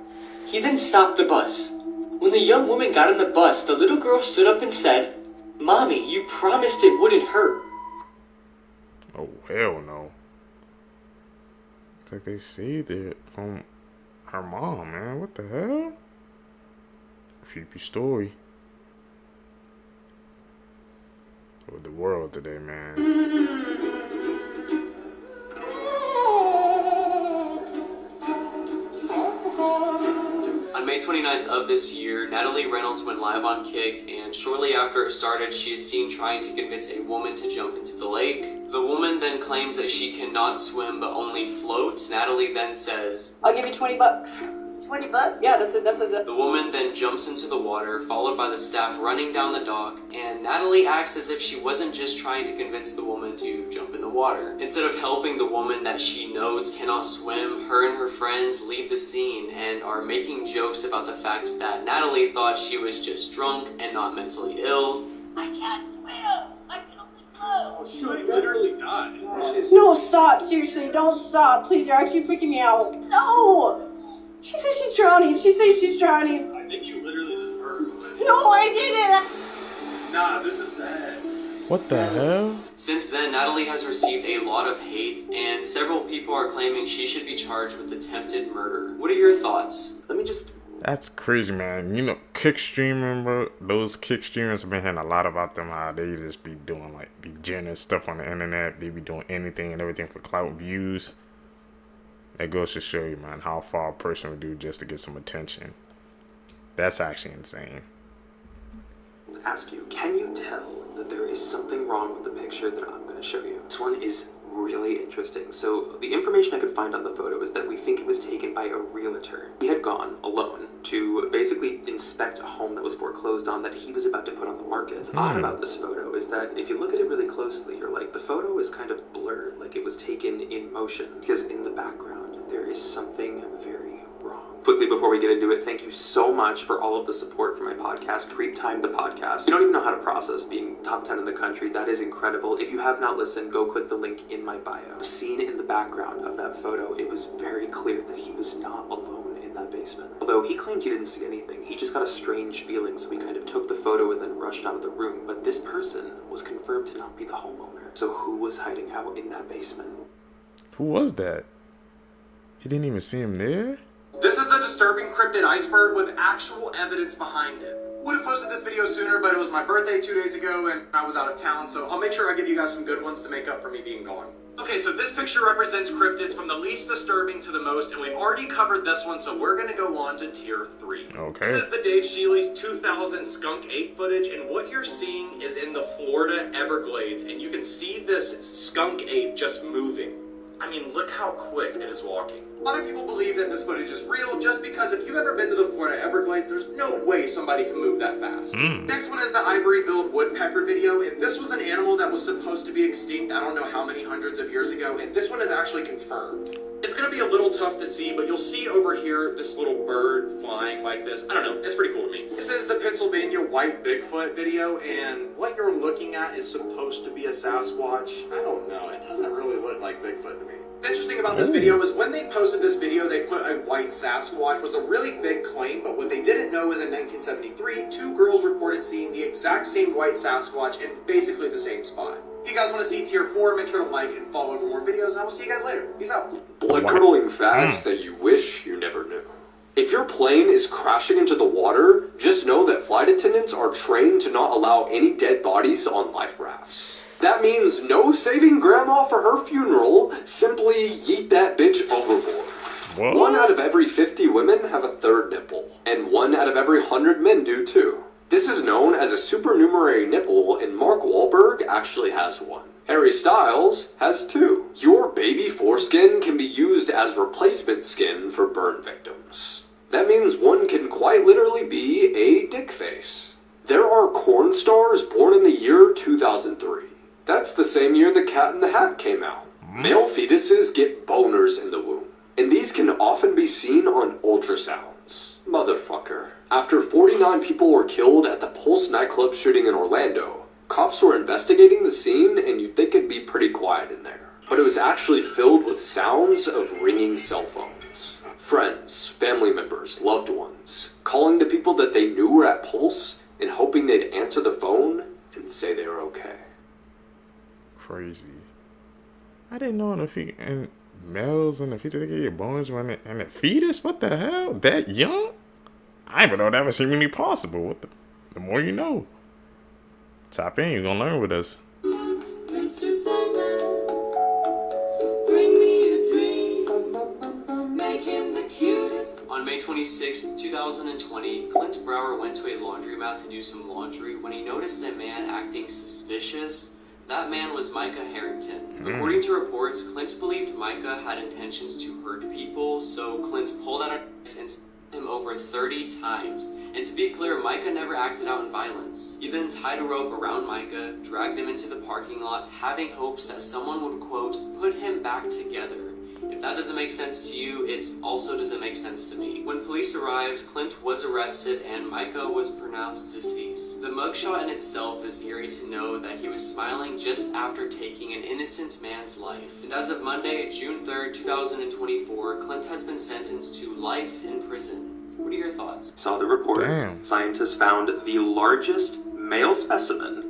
He then stopped the bus. When the young woman got on the bus, the little girl stood up and said, "Mommy, you promised it wouldn't hurt." Oh, hell no. It's like they saved it from her mom, man. What the hell? Creepy story. With the world today, man. On May 29th of this year, Natalie Reynolds went live on Kick, and shortly after it started, she is seen trying to convince a woman to jump into the lake. The woman then claims that she cannot swim but only float. Natalie then says, "I'll give you 20 bucks. 20 bucks? Yeah, that's a The woman then jumps into the water, followed by the staff running down the dock, and Natalie acts as if she wasn't just trying to convince the woman to jump in the water. Instead of helping the woman that she knows cannot swim, her and her friends leave the scene and are making jokes about the fact that Natalie thought she was just drunk and not mentally ill. I can't swim. I can only float. She literally died. No, stop. Seriously, don't stop. Please, you're actually freaking me out. No! She says she's drowning. She says she's drowning. I think you literally just heard it. No, I didn't. Nah, this is bad. What the hell? Since then, Natalie has received a lot of hate, and several people are claiming she should be charged with attempted murder. What are your thoughts? Let me just... That's crazy, man. You know, kick streaming, bro. Those kick streamers, I've been hearing a lot about them, how they just be doing, like, degenerate stuff on the internet. They be doing anything and everything for clout views. That goes to show you, man, how far a person would do just to get some attention. That's actually insane. Ask you, can you tell that there is something wrong with the picture that I'm going to show you? This one is really interesting. So the information I could find on the photo is that we think it was taken by a realtor. He had gone alone to basically inspect a home that was foreclosed on that he was about to put on the market. What's odd about this photo is that if you look at it really closely, you're like, the photo is kind of blurred, like it was taken in motion, because in the background there is something very wrong. Quickly before we get into it, thank you so much for all of the support for my podcast, Creep Time the Podcast. You don't even know how to process being top 10 in the country. That is incredible. If you have not listened, go click the link in my bio. Seen in the background of that photo, it was very clear that he was not alone in that basement. Although he claimed he didn't see anything, he just got a strange feeling, so he kind of took the photo and then rushed out of the room. But this person was confirmed to not be the homeowner. So who was hiding out in that basement? Who was that? He didn't even see him there? This is the disturbing cryptid iceberg with actual evidence behind it. Would have posted this video sooner, but it was my birthday 2 days ago and I was out of town, so I'll make sure I give you guys some good ones to make up for me being gone. Okay, so this picture represents cryptids from the least disturbing to the most, and we've already covered this one, so we're gonna go on to tier 3. Okay. This is the Dave Shealy's 2000 skunk ape footage, and what you're seeing is in the Florida Everglades, and you can see this skunk ape just moving. I mean, look how quick it is walking. A lot of people believe that this footage is real just because if you've ever been to the Florida Everglades, there's no way somebody can move that fast. Next one is the ivory-billed woodpecker video, and this was an animal that was supposed to be extinct I don't know how many hundreds of years ago, and this one is actually confirmed. It's going to be a little tough to see, but you'll see over here this little bird flying like this. I don't know, it's pretty cool to me. This is the Pennsylvania white Bigfoot video, and what you're looking at is supposed to be a Sasquatch. I don't know, it doesn't really look like Bigfoot to me. Interesting about this video is when they posted this video, they put a white Sasquatch was a really big claim, but what they didn't know is in 1973, 2 girls reported seeing the exact same white Sasquatch in basically the same spot. If you guys want to see tier 4, make sure to like and follow for more videos, and I will see you guys later. Peace out. Blood-curdling facts that you wish you never knew. If your plane is crashing into the water, just know that flight attendants are trained to not allow any dead bodies on life rafts. That means no saving grandma for her funeral, simply yeet that bitch overboard. What? 1 out of every 50 women have a third nipple, and 1 out of every 100 men do too. This is known as a supernumerary nipple, and Mark Wahlberg actually has one. Harry Styles has 2. Your baby foreskin can be used as replacement skin for burn victims. That means one can quite literally be a dick face. There are corn stars born in the year 2003. That's the same year The Cat in the Hat came out. Male fetuses get boners in the womb, and these can often be seen on ultrasounds. Motherfucker. After 49 people were killed at the Pulse nightclub shooting in Orlando, cops were investigating the scene, and you'd think it'd be pretty quiet in there. But it was actually filled with sounds of ringing cell phones. Friends, family members, loved ones, calling the people that they knew were at Pulse and hoping they'd answer the phone and say they were okay. Crazy. I didn't know in males in the future they get your bones when in the fetus? What the hell? That young? I didn't even know that was humanly possible. What the more you know. Tap in, you're gonna learn with us. On May 26, 2020, Clint Brower went to a laundromat to do some laundry when he noticed a man acting suspicious. That man was Micah Harrington. According to reports, Clint believed Micah had intentions to hurt people, so Clint pulled out a knife and stabbed him over 30 times. And to be clear, Micah never acted out in violence. He then tied a rope around Micah, dragged him into the parking lot, having hopes that someone would, quote, put him back together. If that doesn't make sense to you, it also doesn't make sense to me. When police arrived, Clint was arrested and Micah was pronounced deceased. The mugshot in itself is eerie to know that he was smiling just after taking an innocent man's life. And as of Monday, June 3rd, 2024, Clint has been sentenced to life in prison. What are your thoughts? Saw the report. Damn. Scientists found the largest male specimen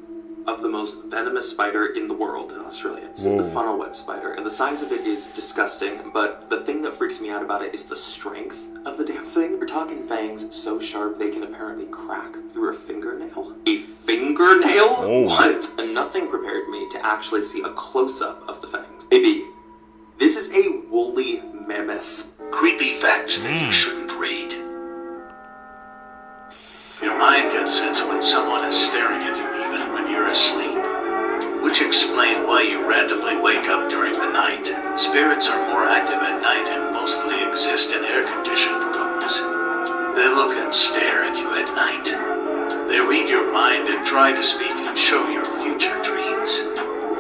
of the most venomous spider in the world in Australia. This is the funnel web spider, and the size of it is disgusting, but the thing that freaks me out about it is the strength of the damn thing. We're talking fangs so sharp they can apparently crack through a fingernail. A fingernail? What? And nothing prepared me to actually see a close-up of the fangs. Maybe this is a woolly mammoth. Creepy facts that you shouldn't read. Your mind gets sense when someone is staring at you even when you're asleep, which explains why you randomly wake up during the night. Spirits are more active at night and mostly exist in air-conditioned rooms. They look and stare at you at night. They read your mind and try to speak and show your future dreams.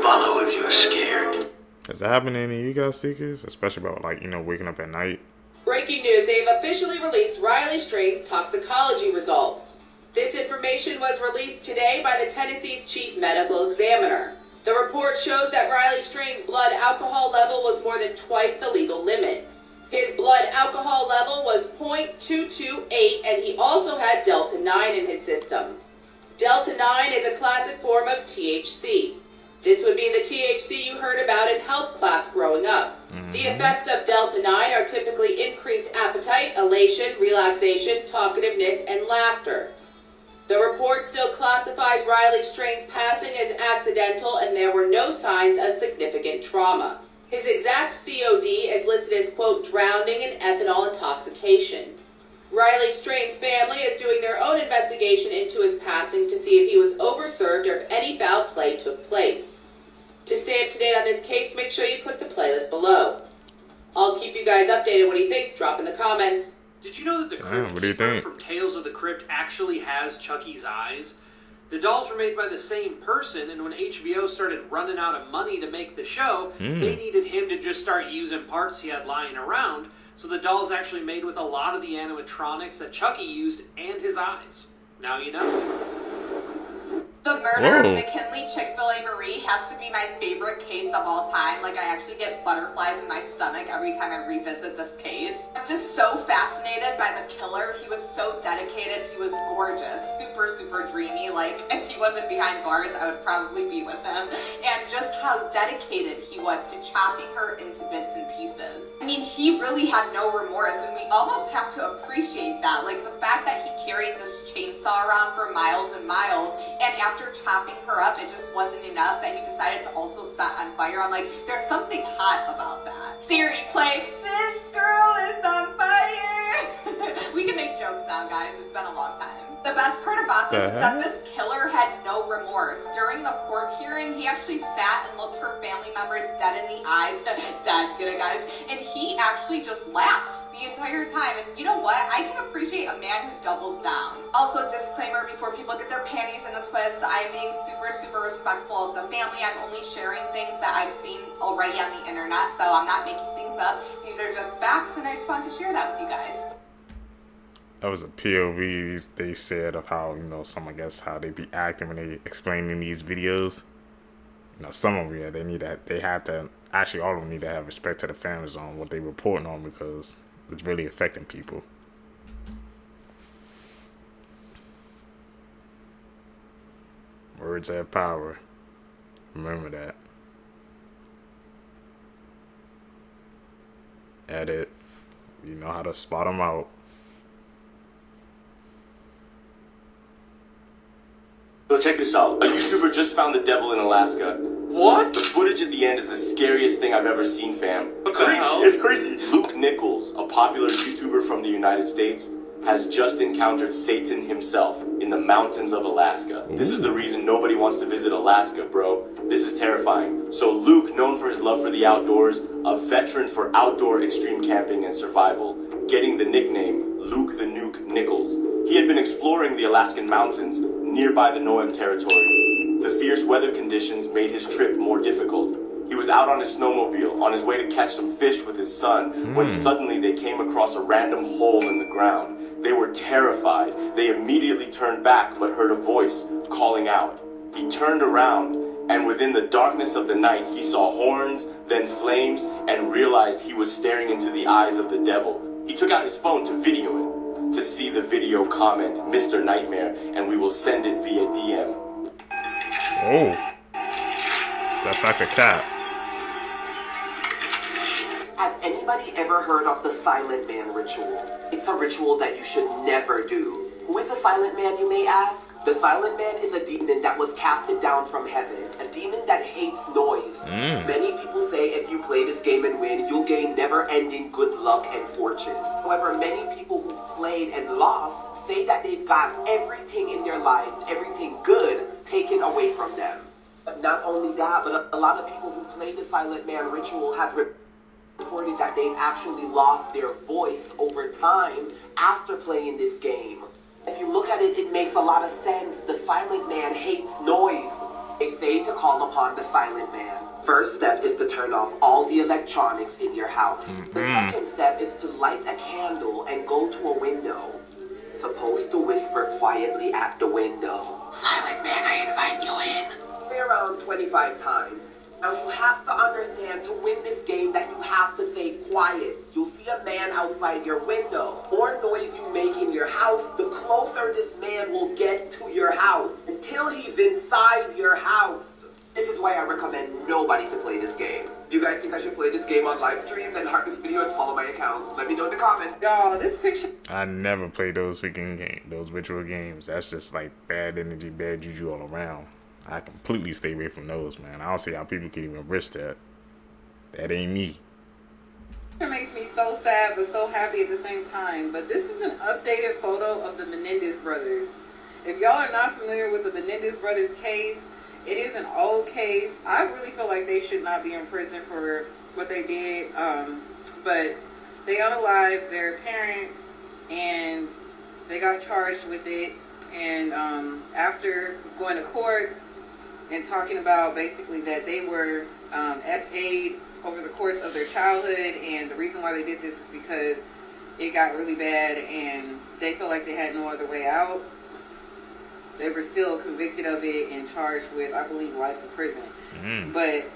Follow if you're scared. Has that happened to any of you guys seekers? Especially about, like, you know, waking up at night? Breaking news, they've officially released Riley Strain's toxicology results. This information was released today by the Tennessee's chief medical examiner. The report shows that Riley Strain's blood alcohol level was more than twice the legal limit. His blood alcohol level was .228, and he also had Delta-9 in his system. Delta-9 is a classic form of THC. This would be the THC you heard about in health class growing up. The effects of Delta-9 are typically increased appetite, elation, relaxation, talkativeness, and laughter. The report still classifies Riley Strain's passing as accidental, and there were no signs of significant trauma. His exact COD is listed as, quote, drowning in ethanol intoxication. Riley Strain's family is doing their own investigation into his passing to see if he was overserved or if any foul play took place. To stay up to date on this case, make sure you click the playlist below. I'll keep you guys updated. What do you think? Drop in the comments. Did you know that the Crypt Keeper from Tales of the Crypt actually has Chucky's eyes? The dolls were made by the same person, and when HBO started running out of money to make the show, they needed him to just start using parts he had lying around, so the doll's actually made with a lot of the animatronics that Chucky used and his eyes. Now you know. The murder of McKinley Chick-fil-A Marie has to be my favorite case of all time. Like, I actually get butterflies in my stomach every time I revisit this case. I'm just so fascinated by the killer. He was so dedicated. He was gorgeous. Super, super dreamy. Like, if he wasn't behind bars, I would probably be with him. And just how dedicated he was to chopping her into bits and pieces. I mean, he really had no remorse, and we almost have to appreciate that. Like, the fact that he carried this chainsaw around for miles and miles, and after chopping her up, it just wasn't enough that he decided to also set on fire. I'm like, there's something hot about that. Siri, play This Girl Is on Fire. We can make jokes now, guys. It's been a long time. The best part about this is that this killer had no remorse. During the court hearing, he actually sat and looked her family members dead in the eyes. Dead, get it, guys? And he actually just laughed the entire time. And you know what? I can appreciate a man who doubles down. Also, disclaimer before people get their panties in a twist, I'm being super, super respectful of the family. I'm only sharing things that I've seen already on the internet, so I'm not making things up. These are just facts, and I just wanted to share that with you guys. that was a POV they said of how, you know, some, I guess, how they be acting when they explaining these videos. You know, some of them, yeah, they have to, actually all of them need to have respect to the families on what they reporting on, because it's really affecting people. Words have power. Remember that. Edit. You know how to spot them out. So check this out. A YouTuber just found the devil in Alaska. What? The footage at the end is the scariest thing I've ever seen, fam. It's crazy. It's crazy. Luke Nichols, a popular YouTuber from the United States, has just encountered Satan himself in the mountains of Alaska. This is the reason nobody wants to visit Alaska, bro. This is terrifying. So Luke, known for his love for the outdoors, a veteran for outdoor extreme camping and survival, getting the nickname Luke the Nuke Nichols. He had been exploring the Alaskan mountains nearby the Noam territory. The fierce weather conditions made his trip more difficult. He was out on his snowmobile on his way to catch some fish with his son when suddenly they came across a random hole in the ground. They were terrified. They immediately turned back but heard a voice calling out. He turned around, and within the darkness of the night he saw horns, then flames, and realized he was staring into the eyes of the devil. He took out his phone to video it. To see the video, comment Mr. Nightmare, and we will send it via DM. Oh. Is that fact a cat? Has anybody ever heard of the Silent Man ritual? It's a ritual that you should never do. Who is a Silent Man, you may ask? The Silent Man is a demon that was casted down from heaven, a demon that hates noise. Many people say if you play this game and win, you'll gain never-ending good luck and fortune. However, many people who played and lost say that they've got everything in their lives, everything good, taken away from them. But not only that, but a lot of people who play the Silent Man ritual have reported that they've actually lost their voice over time after playing this game. If you look at it, it makes a lot of sense. The Silent Man hates noise. They say to call upon the Silent Man. First step is to turn off all the electronics in your house. The second step is to light a candle and go to a window. Supposed to whisper quietly at the window. Silent Man, I invite you in. Around 25 times. Now you have to understand, to win this game, that you have to stay quiet. You'll see a man outside your window. The more noise you make in your house, the closer this man will get to your house, until he's inside your house. This is why I recommend nobody to play this game. Do you guys think I should play this game on live stream? Then heart this video and follow my account. Let me know in the comments. Y'all, this picture... I never play those freaking games, those ritual games. That's just like bad energy, bad juju all around. I completely stay away from those, man. I don't see how people can even risk that. That ain't me. It makes me so sad but so happy at the same time. But this is an updated photo of the Mendez brothers. If y'all are not familiar with the Mendez brothers case, it is an old case. I really feel like they should not be in prison for what they did. But they unalived their parents and they got charged with it. And after going to court and talking about basically that they were SA'd over the course of their childhood, and the reason why they did this is because it got really bad and they felt like they had no other way out. They were still convicted of it and charged with, I believe, life in prison. But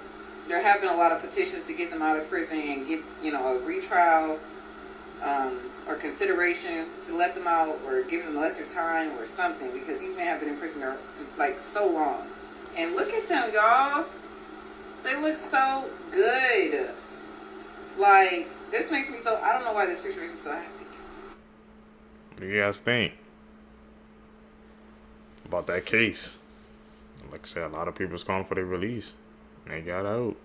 there have been a lot of petitions to get them out of prison and get, you know, a retrial or consideration to let them out or give them lesser time or something, because these men have been in prison for like so long. And look at them, y'all. They look so good. Like, this makes me so, I don't know why this picture makes me so happy. What do you guys think about that case? Like I said, a lot of people's calling for their release. And they got out.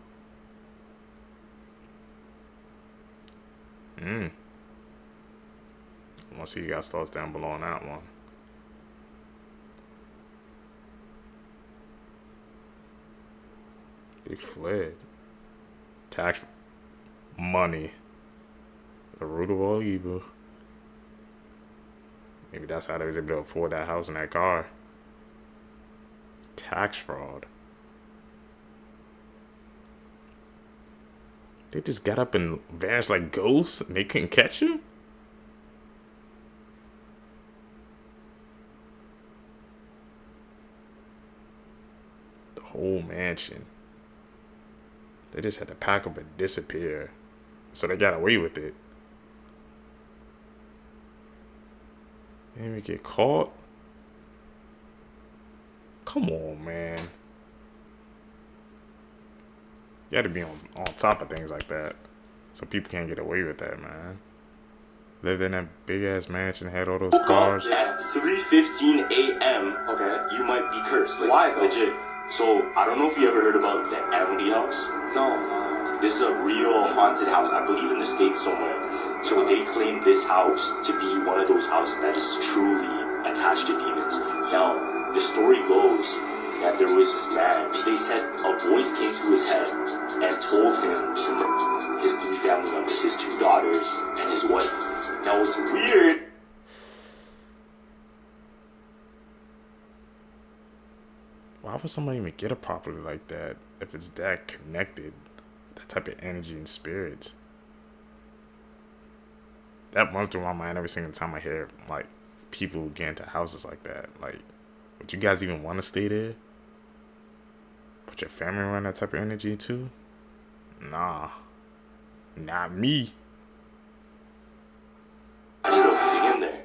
I want to see you guys' thoughts down below on that one. They fled. Tax money. The root of all evil. Maybe that's how they was able to afford that house and that car. Tax fraud. They just got up and vanished like ghosts and they couldn't catch him? whole mansion. They just had to pack up and disappear. So they got away with it. Didn't even get caught. Come on, man. You gotta be on top of things like that. So people can't get away with that, man. Lived in that big ass mansion, had all those cars. At 3:15 a.m. Okay. You might be cursed. Like, why though? Legit. So I don't know if you ever heard about the Amity House. No. This is a real haunted house. I believe in the States somewhere. So they claim this house to be one of those houses that is truly attached to demons. Now the story goes that there was this man. They said a voice came to his head and told him to his 3 family members, his 2 daughters, and his wife. Now it's weird. Why would somebody even get a property like that if it's that connected? That type of energy and spirits. That runs through my mind every single time I hear like people get into houses like that. Like, would you guys even want to stay there? Put your family around that type of energy too? Nah. Not me. I ended up moving in there.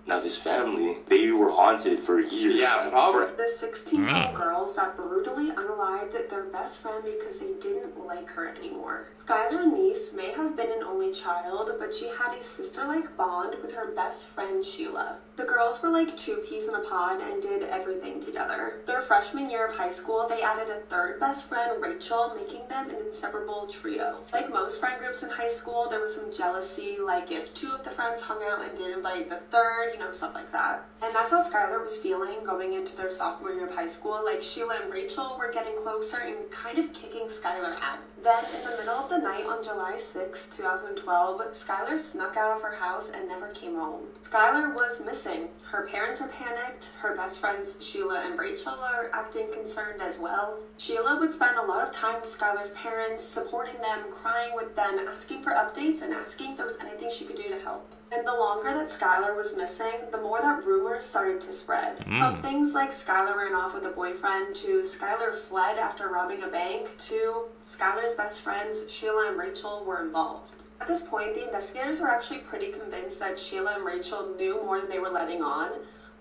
Now this family, they were haunted for years. Yeah, probably. The 16-year-old girls that brutally unalived their best friend because they didn't like her anymore. Skylar's niece may have been an only child, but she had a sister-like bond with her best friend Sheila. The girls were like 2 peas in a pod and did everything together. Their freshman year of high school, they added a 3rd best friend, Rachel, making them an inseparable trio. Like most friend groups in high school, there was some jealousy, like if 2 of the friends hung out and didn't invite the 3rd, you know, stuff like that. And that's how Skylar was feeling going into their sophomore year of high school. Like Sheila and Rachel were getting closer and kind of kicking Skylar out. Then in the middle of the night on July 6, 2012, Skylar snuck out of her house and never came home. Skylar was missing. Her parents are panicked. Her best friends Sheila and Rachel are acting concerned as well. Sheila would spend a lot of time with Skylar's parents, supporting them, crying with them, asking for updates, and asking if there was anything she could do to help. And the longer that Skylar was missing, the more that rumors started to spread. From things like Skylar ran off with a boyfriend, to Skylar fled after robbing a bank, to Skylar's best friends, Sheila and Rachel, were involved. At this point, the investigators were actually pretty convinced that Sheila and Rachel knew more than they were letting on.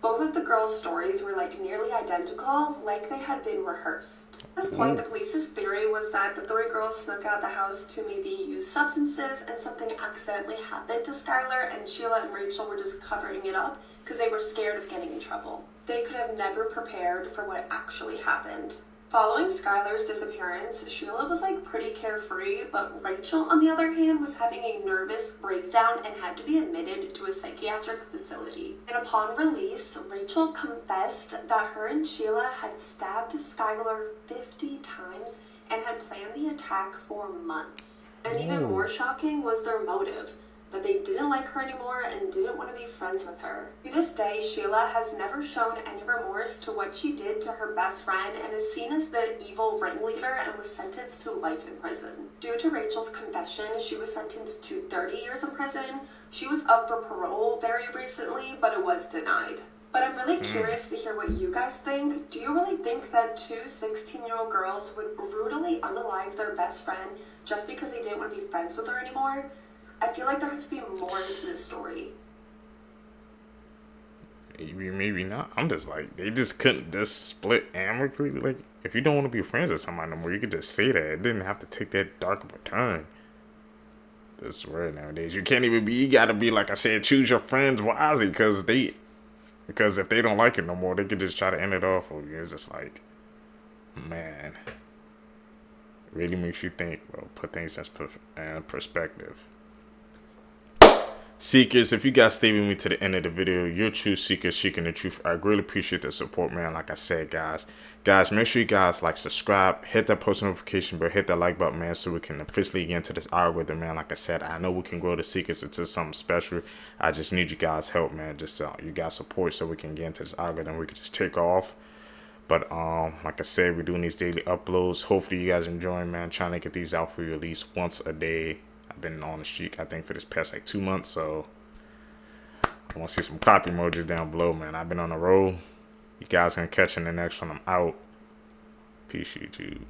Both of the girls' stories were like nearly identical, like they had been rehearsed. At this point, the police's theory was that the 3 girls snuck out of the house to maybe use substances and something accidentally happened to Skylar, and Sheila and Rachel were just covering it up because they were scared of getting in trouble. They could have never prepared for what actually happened. Following Skylar's disappearance, Sheila was like pretty carefree, but Rachel, on the other hand, was having a nervous breakdown and had to be admitted to a psychiatric facility. And upon release, Rachel confessed that her and Sheila had stabbed Skylar 50 times and had planned the attack for months. And even more shocking was their motive, that they didn't like her anymore and didn't want to be friends with her. To this day, Sheila has never shown any remorse to what she did to her best friend and is seen as the evil ringleader and was sentenced to life in prison. Due to Rachel's confession, she was sentenced to 30 years in prison. She was up for parole very recently, but it was denied. But I'm really curious to hear what you guys think. Do you really think that 2 16-year-old girls would brutally unalive their best friend just because they didn't want to be friends with her anymore? I feel like there has to be more into this story. Maybe not. I'm just like, they just couldn't just split amicably. Like, if you don't want to be friends with somebody no more, you could just say that. It didn't have to take that dark of a turn. That's rare nowadays. You can't even be, you gotta be, like I said, choose your friends wisely, because if they don't like it no more, they could just try to end it off with you. It's just like, man, it really makes you think, bro. Put things in perspective. Seekers, if you guys stay with me to the end of the video, you're true seekers seeking the truth. I greatly appreciate the support, man. Like I said, guys, make sure you guys like, subscribe, hit that post notification bell, hit that like button, man, so we can officially get into this algorithm, man. Like I said, I know we can grow the seekers into something special. I just need you guys' help, man. Just you guys' support so we can get into this algorithm. We can just take off. But like I said, we're doing these daily uploads. Hopefully you guys enjoying, man. Trying to get these out for you at least once a day. I've been on the streak, I think, for this past like 2 months, so I want to see some copy emojis down below, man. I've been on the road. You guys can catch in the next one. I'm out. Peace, YouTube.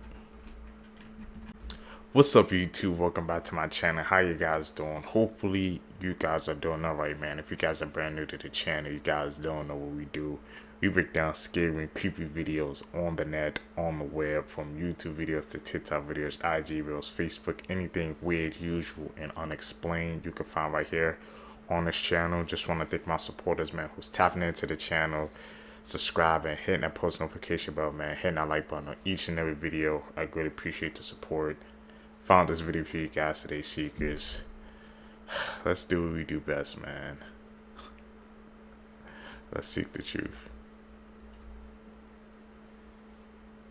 What's up, YouTube? Welcome back to my channel. How you guys doing? Hopefully you guys are doing alright, man. If you guys are brand new to the channel, you guys don't know what we do. We break down scary and creepy videos on the net, on the web, from YouTube videos to TikTok videos, IG reels, Facebook, anything weird, usual, and unexplained you can find right here on this channel. Just want to thank my supporters, man, who's tapping into the channel, subscribing, hitting that post notification bell, man, hitting that like button on each and every video. I greatly appreciate the support. Found this video for you guys today, seekers. Let's do what we do best, man. Let's seek the truth.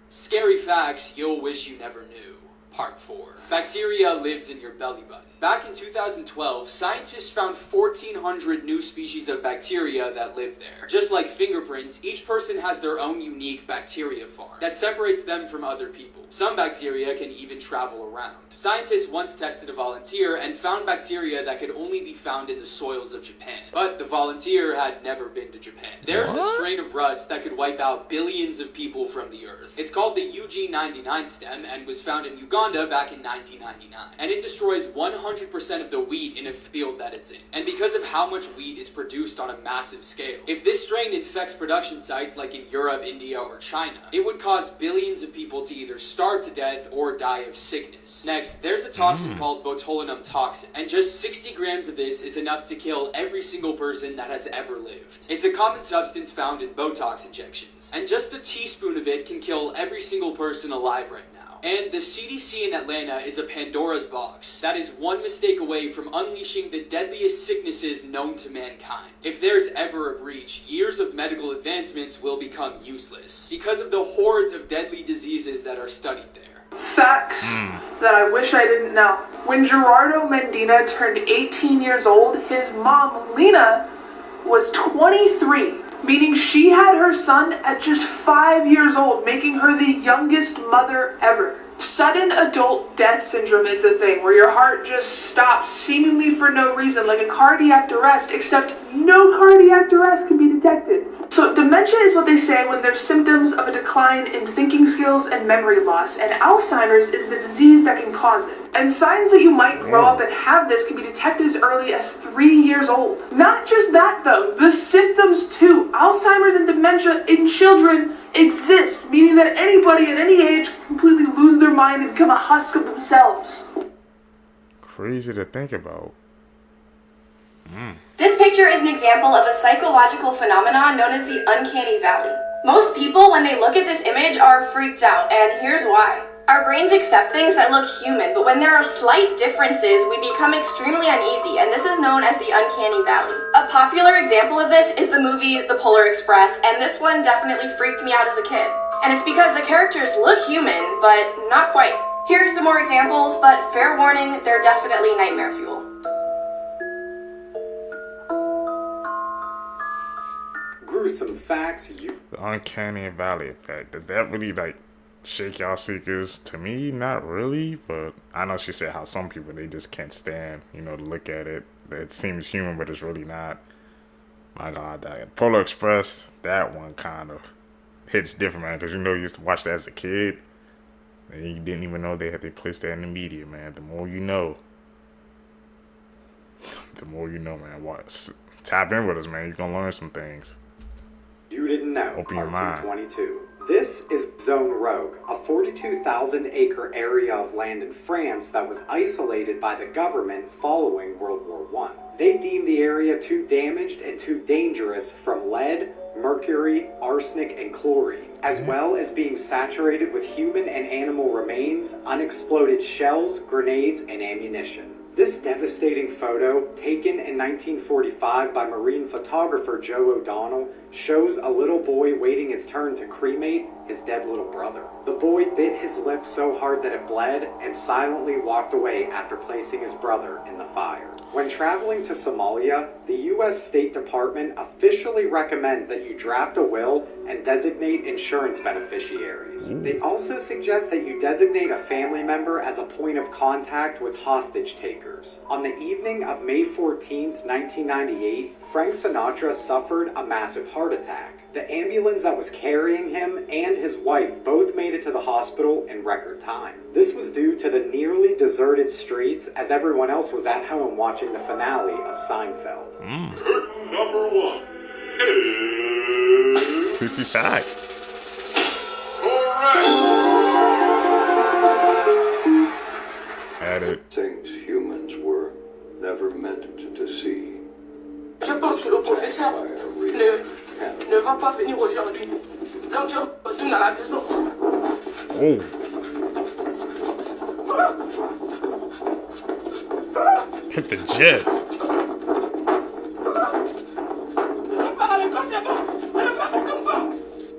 Scary facts you'll wish you never knew. Part 4. Bacteria lives in your belly button. Back in 2012, scientists found 1,400 new species of bacteria that live there. Just like fingerprints, each person has their own unique bacteria farm that separates them from other people. Some bacteria can even travel around. Scientists once tested a volunteer and found bacteria that could only be found in the soils of Japan. But the volunteer had never been to Japan. There's a strain of rust that could wipe out billions of people from the earth. It's called the UG99 stem and was found in Uganda back in 1999. And it destroys 100% of the wheat in a field that it's in. And because of how much wheat is produced on a massive scale, if this strain infects production sites like in Europe, India, or China, it would cause billions of people to either starve to death or die of sickness. Next, there's a toxin called botulinum toxin, and just 60 grams of this is enough to kill every single person that has ever lived. It's a common substance found in Botox injections, and just a teaspoon of it can kill every single person alive right now. And the CDC in Atlanta is a Pandora's box that is one mistake away from unleashing the deadliest sicknesses known to mankind. If there's ever a breach, years of medical advancements will become useless because of the hordes of deadly diseases that are studied there. Facts that I wish I didn't know. When Gerardo Mendina turned 18 years old, his mom, Lena, was 23. Meaning she had her son at just 5 years old, making her the youngest mother ever. Sudden adult death syndrome is the thing, where your heart just stops seemingly for no reason, like a cardiac arrest, except no cardiac arrest can be detected. So dementia is what they say when there's symptoms of a decline in thinking skills and memory loss, and Alzheimer's is the disease that can cause it. And signs that you might grow up and have this can be detected as early as 3 years old. Not just that though, the symptoms too. Alzheimer's and dementia in children exists, meaning that anybody at any age can completely lose their mind and become a husk of themselves. Crazy to think about. This picture is an example of a psychological phenomenon known as the Uncanny Valley. Most people, when they look at this image, are freaked out, and here's why. Our brains accept things that look human, but when there are slight differences, we become extremely uneasy, and this is known as the Uncanny Valley. A popular example of this is the movie The Polar Express, and this one definitely freaked me out as a kid. And it's because the characters look human, but not quite. Here's some more examples, but fair warning, they're definitely nightmare fuel. Gruesome facts you... The Uncanny Valley effect. Does that really, like, shake y'all seekers? To me, not really, but I know she said how some people, they just can't stand, you know, to look at it. It seems human, but it's really not. My God, that Polar Express, that one kind of hits different, man, because you know you used to watch that as a kid, and you didn't even know they placed that in the media, man. The more you know, man. Tap in with us, man. You're going to learn some things. You didn't know. Open your mind. 22. This is Zone Rogue, a 42,000-acre area of land in France that was isolated by the government following World War I. They deemed the area too damaged and too dangerous from lead, mercury, arsenic, and chlorine, as well as being saturated with human and animal remains, unexploded shells, grenades, and ammunition. This devastating photo, taken in 1945 by marine photographer Joe O'Donnell, shows a little boy waiting his turn to cremate his dead little brother. The boy bit his lip so hard that it bled and silently walked away after placing his brother in the fire. When traveling to Somalia, the U.S. State Department officially recommends that you draft a will and designate insurance beneficiaries. They also suggest that you designate a family member as a point of contact with hostage takers. On the evening of May 14, 1998, Frank Sinatra suffered a massive heart attack. The ambulance that was carrying him and his wife both made it to the hospital in record time. This was due to the nearly deserted streets as everyone else was at home watching the finale of Seinfeld. Curtain number 1. Creepy fact. Correct. Added. Things humans were never meant to see. Je pense que le professeur ne va pas venir aujourd'hui. Donc je retourne à la maison. Oh. Hit the jets.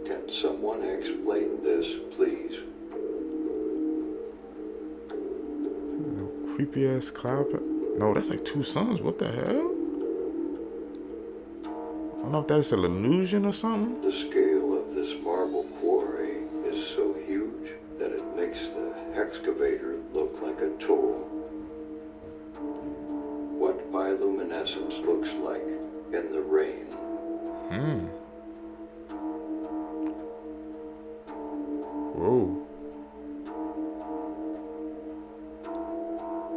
Can someone explain this, please? Creepy ass cloud. No, that's like two suns. What the hell? I don't know if that's an illusion or something. The scale of this marble quarry is so huge that it makes the excavator look like a tool. What bioluminescence looks like in the rain. Whoa.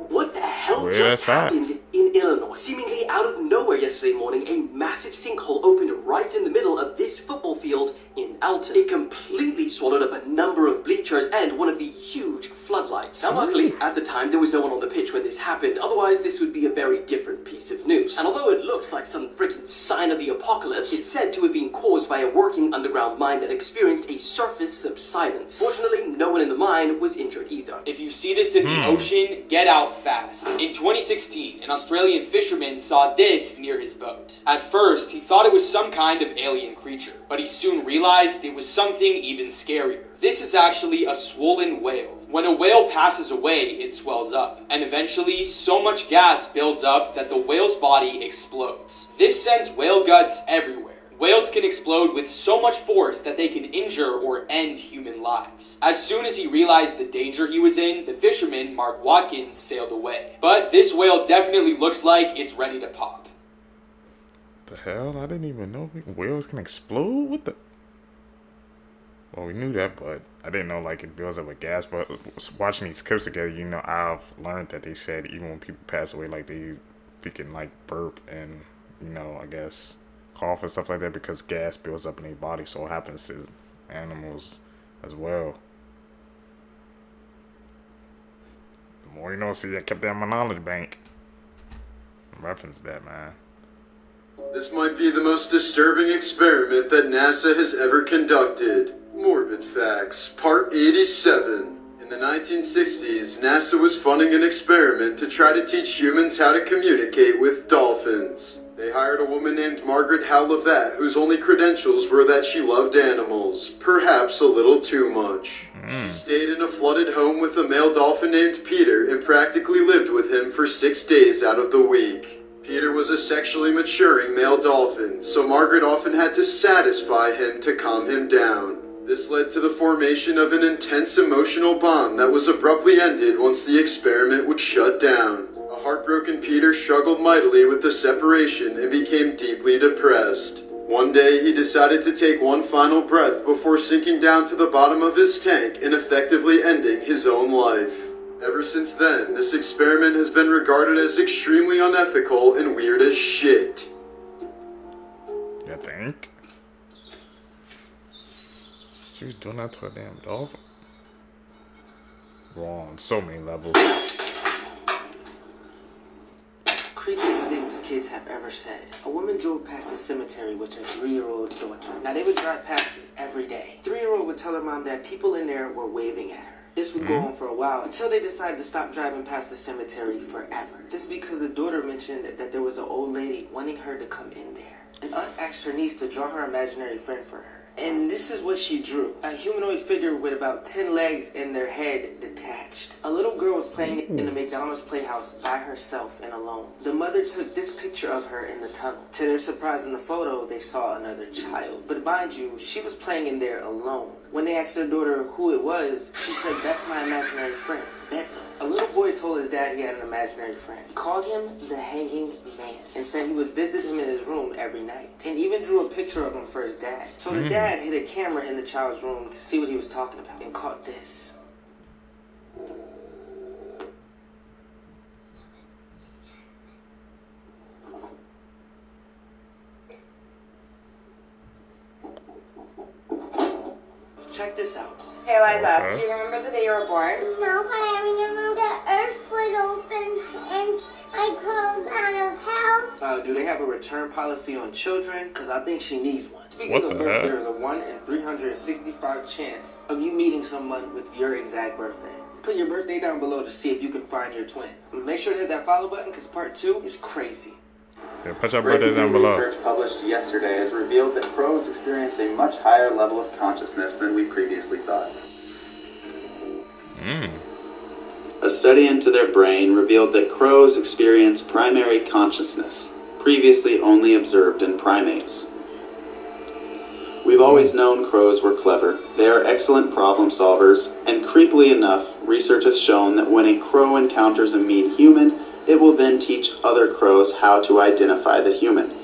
What the hell Weird just ass facts. happened in Illinois? Seemingly out of nowhere yesterday morning, a massive sinkhole opened right in the middle of this football field in Alton. It completely swallowed up a number of bleachers and one of the huge floodlights. Now luckily, at the time, there was no one on the pitch when this happened, otherwise this would be a very different piece of news. And although it looks like some freaking sign of the apocalypse, it's said to have been caused by a working underground mine that experienced a surface subsidence. Fortunately, no one in the mine was injured either. If you see this in the ocean, get out fast. In 2016, an Australian fisherman saw this near his boat. At first, he thought it was some kind of alien creature, but he soon realized it was something even scarier. This is actually a swollen whale. When a whale passes away, it swells up, and eventually so much gas builds up that the whale's body explodes. This sends whale guts everywhere. Whales can explode with so much force that they can injure or end human lives. As soon as he realized the danger he was in, the fisherman, Mark Watkins, sailed away. But this whale definitely looks like it's ready to pop. The hell? I didn't even know whales can explode? What the? Well, we knew that, but I didn't know like it builds up with gas. But watching these clips together, you know, I've learned that they said even when people pass away, like they freaking like burp and, you know, I guess cough and stuff like that because gas builds up in their body. So it happens to animals as well. The more you know, see, I kept that in my knowledge bank. Reference that, man. This might be the most disturbing experiment that NASA has ever conducted. Morbid Facts, Part 87. In the 1960s, NASA was funding an experiment to try to teach humans how to communicate with dolphins. They hired a woman named Margaret Howe-Levatt, whose only credentials were that she loved animals, perhaps a little too much. She stayed in a flooded home with a male dolphin named Peter and practically lived with him for 6 days out of the week. Peter was a sexually maturing male dolphin, so Margaret often had to satisfy him to calm him down. This led to the formation of an intense emotional bond that was abruptly ended once the experiment was shut down. A heartbroken Peter struggled mightily with the separation and became deeply depressed. One day, he decided to take one final breath before sinking down to the bottom of his tank and effectively ending his own life. Ever since then, this experiment has been regarded as extremely unethical and weird as shit. You think? She was doing that to a damn dolphin. Wrong on so many levels. Creepiest things kids have ever said. A woman drove past the cemetery with her 3-year-old daughter. Now they would drive past it every day. 3-year-old would tell her mom that people in there were waving at her. This would go on for a while until they decided to stop driving past the cemetery forever. This is because the daughter mentioned that there was an old lady wanting her to come in there. An aunt asked her niece to draw her imaginary friend for her. And this is what she drew. A humanoid figure with about 10 legs and their head detached. A little girl was playing in the McDonald's playhouse by herself and alone. The mother took this picture of her in the tunnel. To their surprise in the photo, they saw another child. But mind you, she was playing in there alone. When they asked their daughter who it was, she said, "That's my imaginary friend, Beto." A little boy told his dad he had an imaginary friend. He called him the Hanging Man and said he would visit him in his room every night. And even drew a picture of him for his dad. So the dad hid a camera in the child's room to see what he was talking about and caught this. Check this out. Hey Eliza, do you remember the day you were born? No, but I remember the earth would open and I crawled out of hell. Do they have a return policy on children? Because I think she needs one. Speaking What of the birth, heck? there's a 1 in 365 chance of you meeting someone with your exact birthday. Put your birthday down below to see if you can find your twin. Make sure to hit that follow button because part 2 is crazy. Yeah, put your birthdays down below. Research published yesterday has revealed that crows experience a much higher level of consciousness than we previously thought. A study into their brain revealed that crows experience primary consciousness, previously only observed in primates. We've always known crows were clever. They are excellent problem solvers, and creepily enough, research has shown that when a crow encounters a mean human, it will then teach other crows how to identify the human.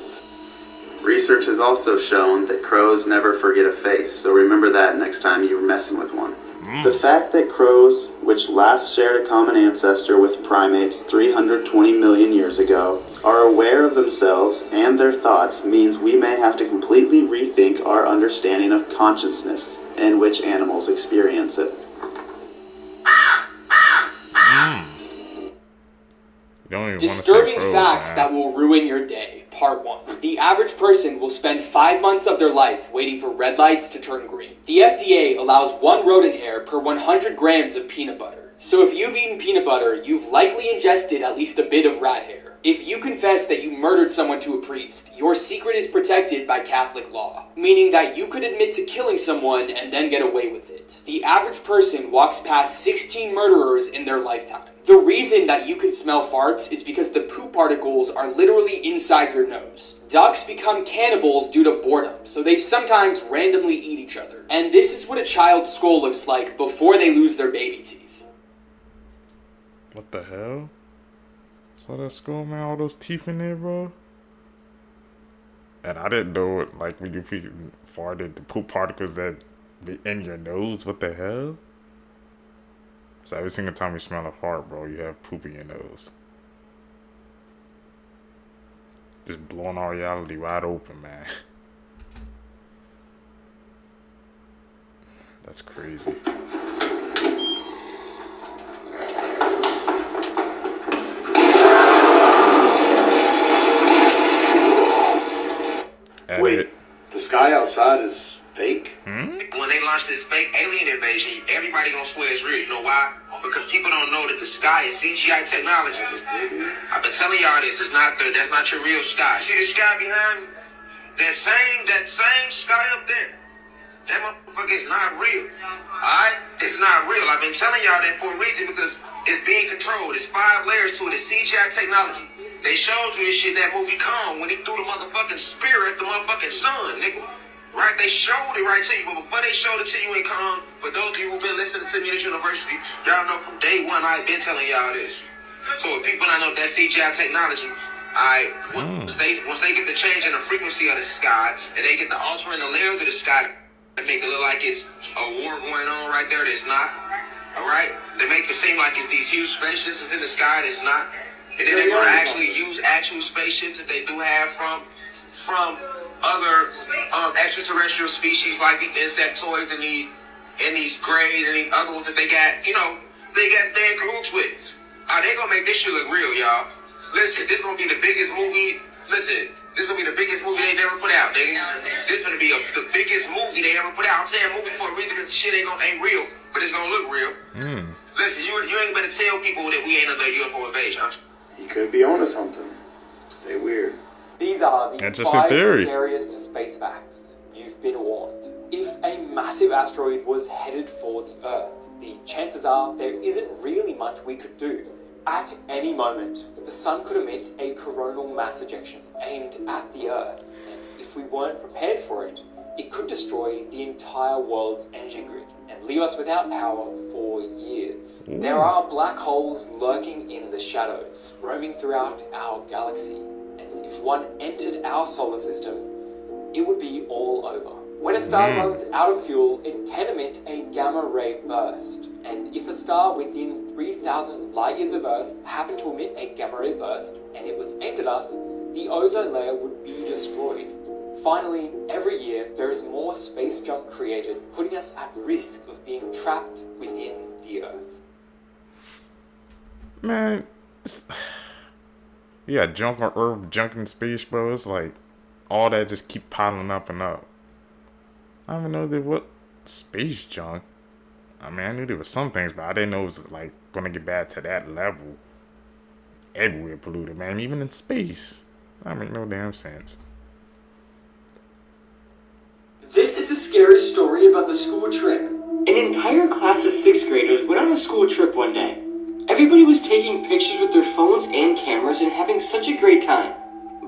Research has also shown that crows never forget a face, so remember that next time you're messing with one. The fact that crows, which last shared a common ancestor with primates 320 million years ago, are aware of themselves and their thoughts means we may have to completely rethink our understanding of consciousness and which animals experience it. You don't even Disturbing want to say crows, facts man. that will ruin your day. Part 1. The average person will spend 5 months of their life waiting for red lights to turn green. The FDA allows 1 rodent hair per 100 grams of peanut butter. So if you've eaten peanut butter, you've likely ingested at least a bit of rat hair. If you confess that you murdered someone to a priest, your secret is protected by Catholic law, meaning that you could admit to killing someone and then get away with it. The average person walks past 16 murderers in their lifetime. The reason that you can smell farts is because the poop particles are literally inside your nose. Ducks become cannibals due to boredom, so they sometimes randomly eat each other. And this is what a child's skull looks like before they lose their baby teeth. What the hell? Saw that skull, man? All those teeth in there, bro? And I didn't know it, like, when you farted, the poop particles that be in your nose. What the hell? So every single time you smell a fart, bro, you have poop in your nose. Just blowing our reality wide open, man. That's crazy. Wait, the sky outside is fake? When they launch this fake alien invasion, everybody gonna swear it's real. You know why? Because people don't know that the sky is CGI technology. I've been telling y'all this. That's not your real sky. See the sky behind me? That same sky up there. That motherfucker is not real. Alright? It's not real. I've been telling y'all that for a reason because it's being controlled. There's 5 layers to it. It's CGI technology. They showed you this shit in that movie Kong when he threw the motherfucking spear at the motherfucking sun, nigga. Right? They showed it right to you, but before they showed it to you in Kong, for those of you who've been listening to me at university, y'all know from day one I've been telling y'all this. So if people don't know that CGI technology, once they get the change in the frequency of the sky, and they get the altering the layers of the sky, they make it look like it's a war going on right there that's not. Alright? They make it seem like it's these huge spaceships that's in the sky that's not. And then they're gonna actually use actual spaceships that they do have from other extraterrestrial species like the insectoids and these greys and these other ones that they got, they in cahoots with. They gonna make this shit look real, y'all. Listen, this gonna be the biggest movie. Listen, this gonna be the biggest movie they never put out, nigga. This gonna be the biggest movie they ever put out. I'm saying movie for a reason because the shit ain't real, but it's gonna look real. Listen, you ain't better tell people that we ain't under UFO invasion. You could be onto something. Stay weird. These are the Interesting 5 theory. scariest space facts. You've been warned. If a massive asteroid was headed for the Earth, the chances are there isn't really much we could do. At any moment, the sun could emit a coronal mass ejection aimed at the Earth, and if we weren't prepared for it, it could destroy the entire world's energy grid and leave us without power for years. There are black holes lurking in the shadows, roaming throughout our galaxy, and if one entered our solar system, it would be all over. When a star runs out of fuel, it can emit a gamma ray burst, and if a star within 3,000 light years of Earth happened to emit a gamma ray burst, and it was aimed at us, the ozone layer would be destroyed. Finally, every year, there is more space junk created, putting us at risk of being trapped within the Earth. Man, yeah, junk on Earth, junk in space, bro. It's like all that just keep piling up and up. I don't even know there was space junk. I mean, I knew there was some things, but I didn't know it was like gonna get bad to that level. Everywhere polluted, man. Even in space, that make no damn sense. This is the scary story about the school trip. An entire class of 6th graders went on a school trip one day. Everybody was taking pictures with their phones and cameras and having such a great time.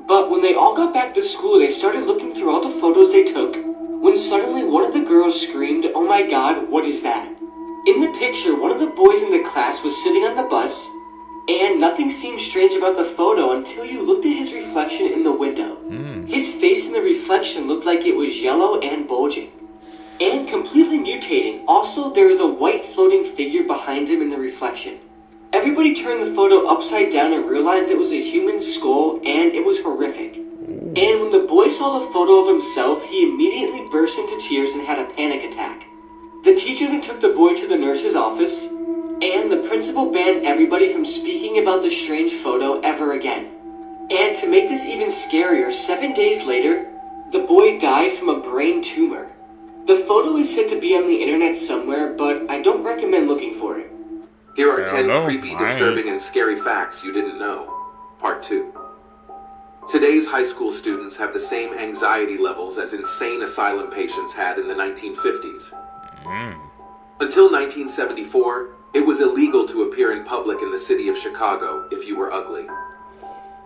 But when they all got back to school, they started looking through all the photos they took, when suddenly one of the girls screamed, "Oh my God, what is that?" In the picture, one of the boys in the class was sitting on the bus, and nothing seemed strange about the photo until you looked at his reflection in the window. His face in the reflection looked like it was yellow and bulging, and completely mutating. Also, there was a white floating figure behind him in the reflection. Everybody turned the photo upside down and realized it was a human skull, and it was horrific. And when the boy saw the photo of himself, he immediately burst into tears and had a panic attack. The teacher then took the boy to the nurse's office, and the principal banned everybody from speaking about the strange photo ever again. And to make this even scarier, 7 days later, the boy died from a brain tumor. The photo is said to be on the internet somewhere, but I don't recommend looking for it. Here are 10 creepy, disturbing, and scary facts you didn't know. Part 2. Today's high school students have the same anxiety levels as insane asylum patients had in the 1950s. Until 1974, it was illegal to appear in public in the city of Chicago if you were ugly.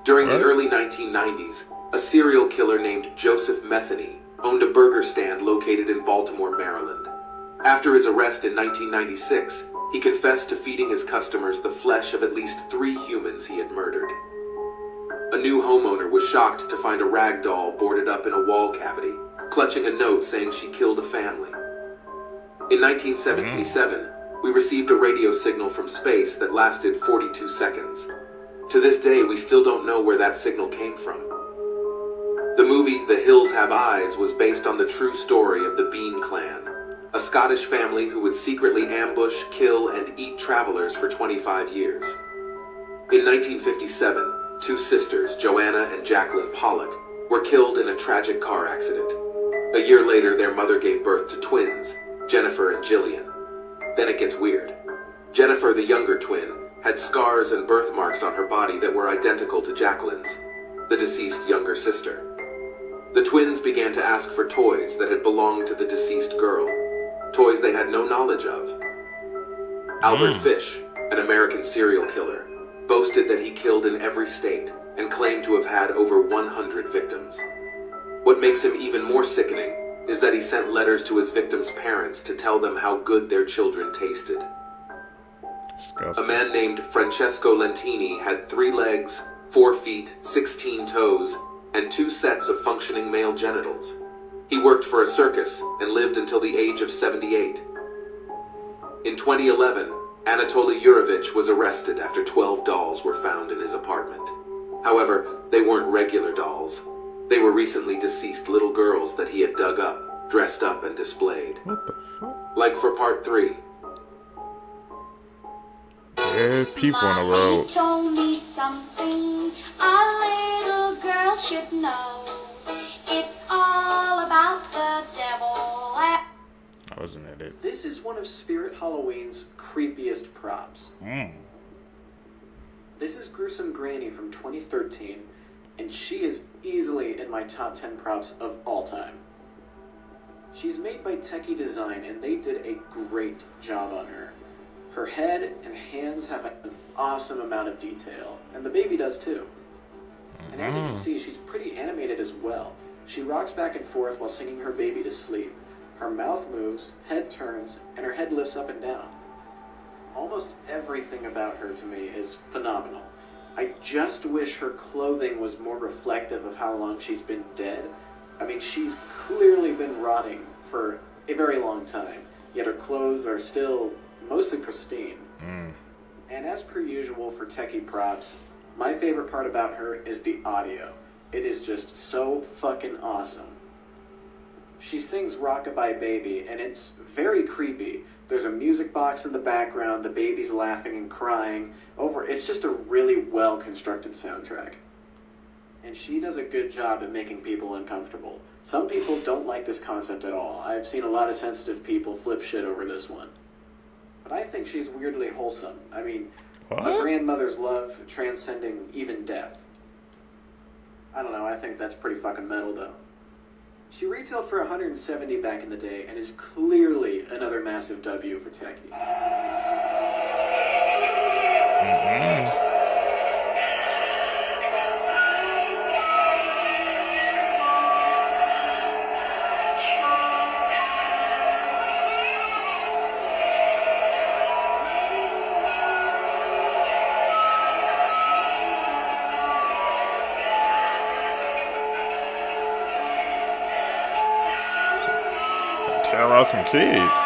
During the early 1990s, a serial killer named Joseph Metheny owned a burger stand located in Baltimore, Maryland. After his arrest in 1996, he confessed to feeding his customers the flesh of at least 3 humans he had murdered. A new homeowner was shocked to find a rag doll boarded up in a wall cavity, clutching a note saying she killed a family. In 1977, we received a radio signal from space that lasted 42 seconds. To this day, we still don't know where that signal came from. The movie The Hills Have Eyes was based on the true story of the Bean Clan, a Scottish family who would secretly ambush, kill, and eat travelers for 25 years. In 1957, 2 sisters, Joanna and Jacqueline Pollock, were killed in a tragic car accident. A year later, their mother gave birth to twins, Jennifer and Jillian. Then it gets weird. Jennifer, the younger twin, had scars and birthmarks on her body that were identical to Jacqueline's, the deceased younger sister. The twins began to ask for toys that had belonged to the deceased girl, toys they had no knowledge of. Albert Fish, an American serial killer, boasted that he killed in every state and claimed to have had over 100 victims. What makes him even more sickening is that he sent letters to his victims' parents to tell them how good their children tasted. Disgusting. A man named Francesco Lentini had 3 legs, 4 feet, 16 toes, and 2 sets of functioning male genitals. He worked for a circus and lived until the age of 78. In 2011, Anatoly Yurovich was arrested after 12 dolls were found in his apartment. However, they weren't regular dolls. They were recently deceased little girls that he had dug up, dressed up, and displayed. What the fuck? Like for part 3. There's people on the road. Told me something a little girl should know. It's all about the devil. That wasn't it. This is one of Spirit Halloween's creepiest props. This is Gruesome Granny from 2013, and she is easily in my top 10 props of all time. She's made by Techie Design, and they did a great job on her. Her head and hands have an awesome amount of detail, and the baby does too. And as you can see, she's pretty animated as well. She rocks back and forth while singing her baby to sleep. Her mouth moves, head turns, and her head lifts up and down. Almost everything about her to me is phenomenal. I just wish her clothing was more reflective of how long she's been dead. I mean, she's clearly been rotting for a very long time, yet her clothes are still mostly pristine. And as per usual for techie props, my favorite part about her is the audio. It is just so fucking awesome. She sings Rockabye Baby, and it's very creepy. There's a music box in the background, the baby's laughing and crying. It's just a really well-constructed soundtrack. And she does a good job at making people uncomfortable. Some people don't like this concept at all. I've seen a lot of sensitive people flip shit over this one. But I think she's weirdly wholesome. I mean, a grandmother's love transcending even death. I don't know, I think that's pretty fucking metal though. She retailed for $170 back in the day and is clearly another massive W for Techie. Tell us some kids.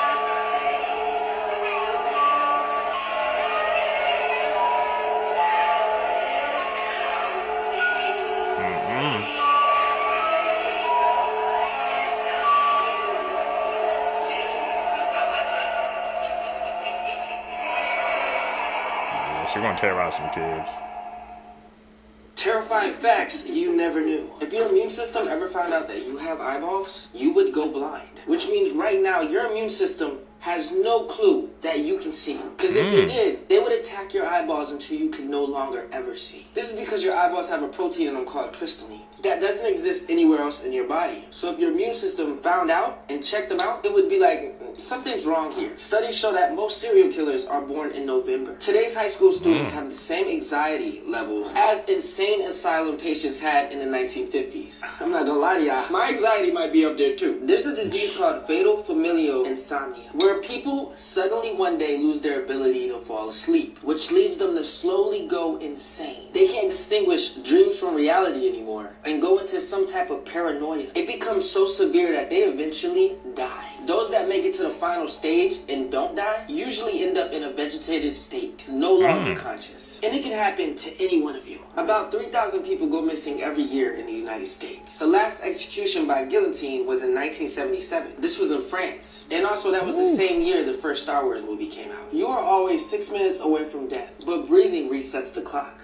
Yeah, she's gonna terrorize some kids. Terrifying facts you never knew. If your immune system ever found out that you have eyeballs, you would go blind. Which means right now your immune system has no clue that you can see. Because if they did, they would attack your eyeballs until you can no longer ever see. This is because your eyeballs have a protein in them called crystalline that doesn't exist anywhere else in your body. So if your immune system found out and checked them out, it would be like, something's wrong here. Studies show that most serial killers are born in November. Today's high school students have the same anxiety levels as insane asylum patients had in the 1950s. I'm not gonna lie to y'all, my anxiety might be up there too. There's a disease called fatal familial insomnia, where people suddenly one day lose their ability to fall asleep, which leads them to slowly go insane. They can't distinguish dreams from reality anymore and go into some type of paranoia. It becomes so severe that they eventually die. Those that make it to the final stage and don't die usually end up in a vegetative state, no longer conscious. And it can happen to any one of you. About 3,000 people go missing every year in the United States. The last execution by guillotine was in 1977. This was in France. And also that was the same year the first Star Wars movie came out. You are always 6 minutes away from death, but breathing resets the clock.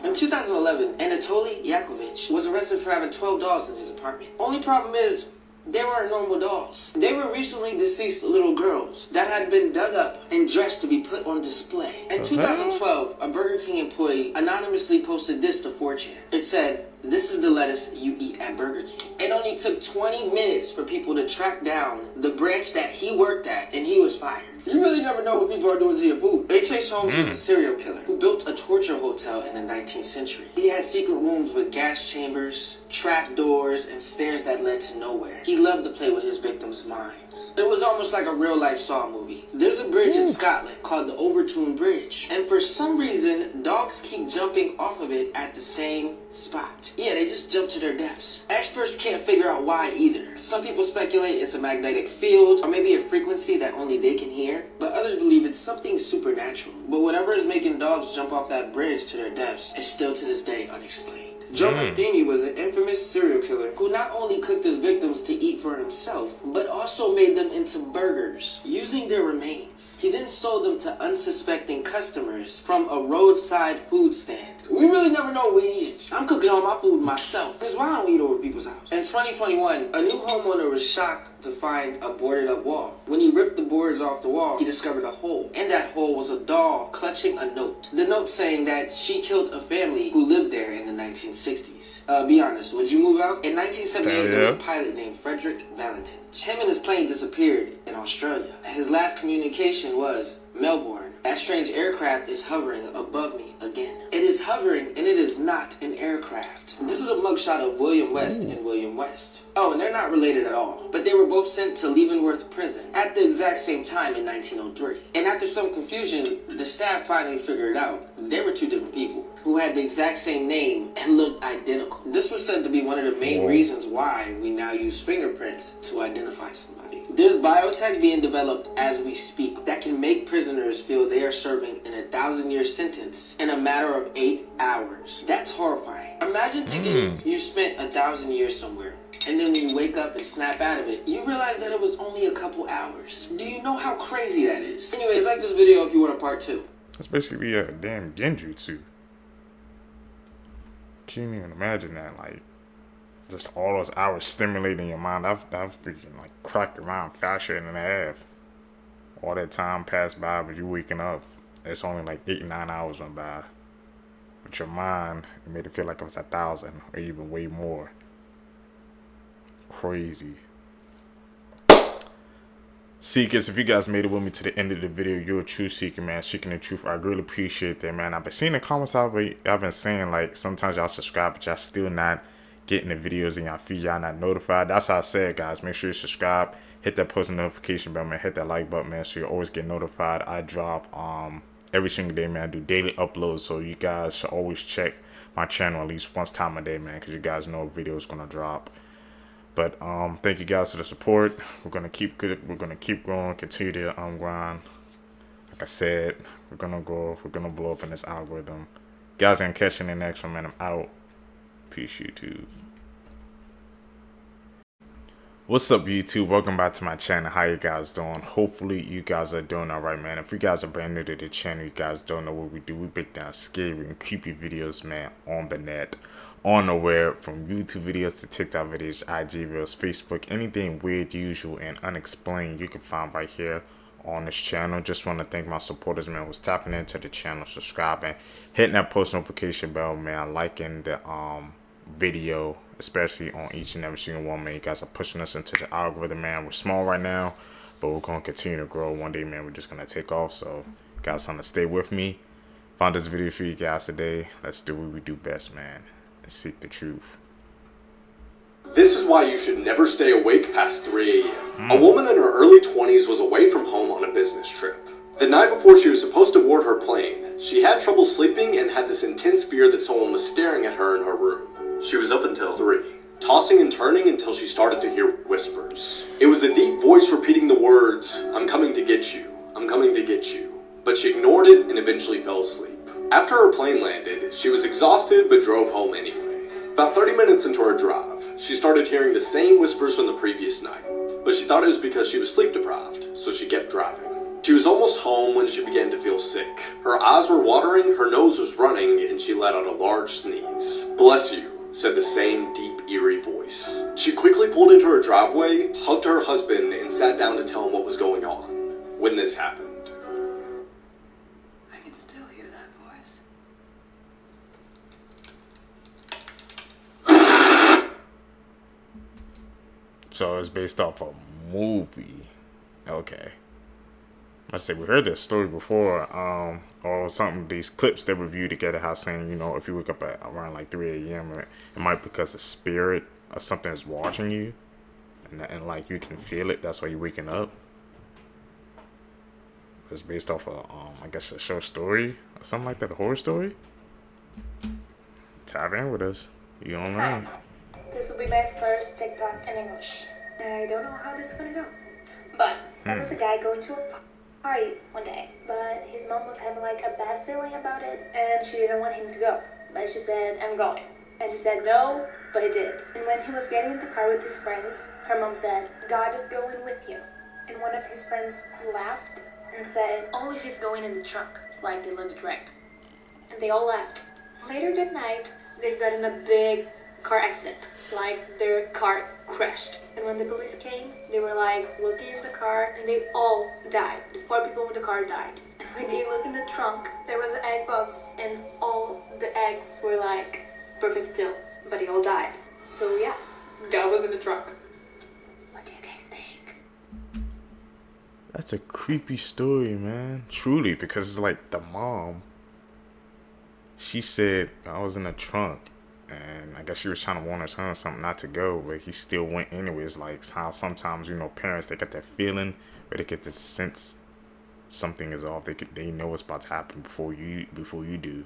In 2011, Anatoly Yakovlevich was arrested for having 12 dolls in his apartment. Only problem is, they weren't normal dolls. They were recently deceased little girls that had been dug up and dressed to be put on display. In 2012, a Burger King employee anonymously posted this to 4chan. It said, "This is the lettuce you eat at Burger King." It only took 20 minutes for people to track down the branch that he worked at, and he was fired. You really never know what people are doing to your food. H.H. Holmes was a serial killer who built a torture hotel in the 19th century. He had secret rooms with gas chambers, trap doors, and stairs that led to nowhere. He loved to play with his victims' minds. It was almost like a real-life Saw movie. There's a bridge in Scotland called the Overtoun Bridge, and for some reason, dogs keep jumping off of it at the same spot. Yeah, they just jump to their deaths. Experts can't figure out why either. Some people speculate it's a magnetic field, or maybe a frequency that only they can hear, but others believe it's something supernatural. But whatever is making dogs jump off that bridge to their deaths is still to this day unexplained. Joe Matheny was an infamous serial killer who not only cooked his victims to eat for himself, but also made them into burgers, using their remains. He then sold them to unsuspecting customers from a roadside food stand. We really never know what we eat. I'm cooking all my food myself, because why don't we eat over people's house? In 2021, a new homeowner was shocked to find a boarded up wall. When he ripped the boards off the wall, he discovered a hole. In that hole was a doll clutching a note. The note saying that she killed a family who lived there in the 1960s. Be honest, would you move out? In 1978, there was a pilot named Frederick Valentin. Him and his plane disappeared in Australia. His last communication was, Melbourne. That strange aircraft is hovering above me again. It is hovering and it is not an aircraft. This is a mugshot of William West and William West. Oh, and they're not related at all. But they were both sent to Leavenworth Prison at the exact same time in 1903. And after some confusion, the staff finally figured out they were two different people who had the exact same name and looked identical. This was said to be one of the main reasons why we now use fingerprints to identify somebody. There's biotech being developed as we speak that can make prisoners feel they are serving an 1,000-year sentence in a matter of 8 hours. That's horrifying. Imagine thinking you spent 1,000 years somewhere, and then when you wake up and snap out of it, you realize that it was only a couple hours. Do you know how crazy that is? Anyways, like this video if you want a part 2. That's basically a damn genjutsu. Can't even imagine that, like, just all those hours stimulating your mind. I've freaking like cracked your mind faster than a half. All that time passed by, but you waking up, it's only like 8, 9 hours went by. But your mind, it made it feel like it was 1,000 or even way more. Crazy. Seekers, if you guys made it with me to the end of the video, you're a true seeker, man. Seeking the truth. I really appreciate that, man. I've been seeing the comments out, but I've been saying, like, sometimes y'all subscribe, but y'all still not getting the videos in y'all feed. Y'all not notified. That's how I said, guys. Make sure you subscribe. Hit that post notification bell, man. Hit that like button, man, so you always get notified. I drop every single day, man. I do daily uploads, so you guys should always check my channel at least once time a day, man, because you guys know a video is gonna drop. But thank you guys for the support. We're gonna keep good. We're gonna keep growing. Continue to grind. Like I said, we're gonna go. We're gonna blow up in this algorithm. Guys, I'm catching the next one, man. I'm out. Peace, YouTube. What's up, YouTube? Welcome back to my channel. How you guys doing? Hopefully you guys are doing all right, man. If you guys are brand new to the channel, you guys don't know what we do. We break down scary and creepy videos, man, on the net, on the web, from YouTube videos to TikTok videos, IG videos, Facebook, anything weird, usual, and unexplained you can find right here on this channel. Just want to thank my supporters, man, who's tapping into the channel, subscribing, hitting that post notification bell, man, liking the video, especially on each and every single one, man. You guys are pushing us into the algorithm, man. We're small right now, but we're going to continue to grow. One day, man, we're just going to take off. So guys, want to stay with me. Found this video for you guys today. Let's do what we do best, man, and seek the truth. This is why you should never stay awake past 3 a.m. A woman in her early 20s was away from home on a business trip. The night before she was supposed to board her plane, she had trouble sleeping and had this intense fear that someone was staring at her in her room. She was up until 3, tossing and turning until she started to hear whispers. It was a deep voice repeating the words, "I'm coming to get you, I'm coming to get you." But she ignored it and eventually fell asleep. After her plane landed, she was exhausted but drove home anyway. About 30 minutes into her drive, she started hearing the same whispers from the previous night, but she thought it was because she was sleep deprived, so she kept driving. She was almost home when she began to feel sick. Her eyes were watering, her nose was running, and she let out a large sneeze. "Bless you," said the same deep, eerie voice. She quickly pulled into her driveway, hugged her husband, and sat down to tell him what was going on. When this happened, I can still hear that voice. So it's based off a movie. Okay. I say we heard this story before, or something. These clips they reviewed together, how saying, you know, if you wake up at around like 3 a.m., it might be because a spirit or something is watching you, and like you can feel it. That's why you're waking up. It's based off of I guess a short story or something like that, a horror story. Tap in with us. You don't know. Hi. This will be my first TikTok in English. I don't know how this is gonna go, but there was a guy going to a party one day, but his mom was having like a bad feeling about it, and she didn't want him to go, but she said, "I'm going," and he said no, but he did. And when he was getting in the car with his friends, her mom said, "God is going with you," and one of his friends laughed and said, "Only if he's going in the trunk," like they looked drunk, and they all left. Later that night, they've got in a big car accident, like their car crashed, and when the police came, they were like looking in the car, and they all died. The 4 people in the car died. And when they looked in the trunk, there was an egg box, and all the eggs were like perfect still, but they all died. So yeah, God was in the trunk. What do you guys think? That's a creepy story, man. Truly, because it's like the mom. She said, I was in the trunk. And I guess she was trying to warn her son something not to go. But he still went anyways. Like how sometimes, you know, parents, they get that feeling. Or they get the sense something is off. They know what's about to happen before you do.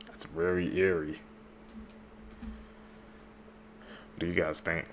That's very eerie. What do you guys think?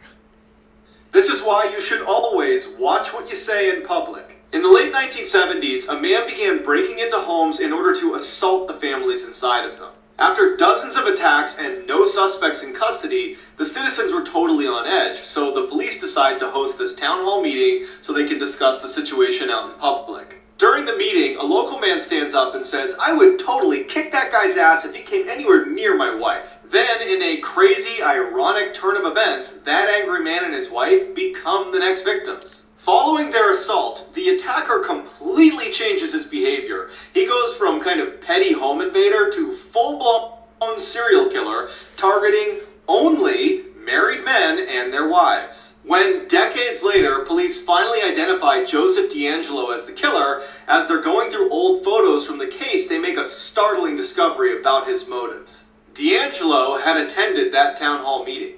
This is why you should always watch what you say in public. In the late 1970s, a man began breaking into homes in order to assault the families inside of them. After dozens of attacks and no suspects in custody, the citizens were totally on edge, so the police decided to host this town hall meeting so they could discuss the situation out in public. During the meeting, a local man stands up and says, "I would totally kick that guy's ass if he came anywhere near my wife." Then, in a crazy, ironic turn of events, that angry man and his wife become the next victims. Following their assault, the attacker completely changes his behavior. He goes from kind of petty home invader to full-blown serial killer, targeting only married men and their wives. When, decades later, police finally identify Joseph D'Angelo as the killer, as they're going through old photos from the case, they make a startling discovery about his motives. D'Angelo had attended that town hall meeting.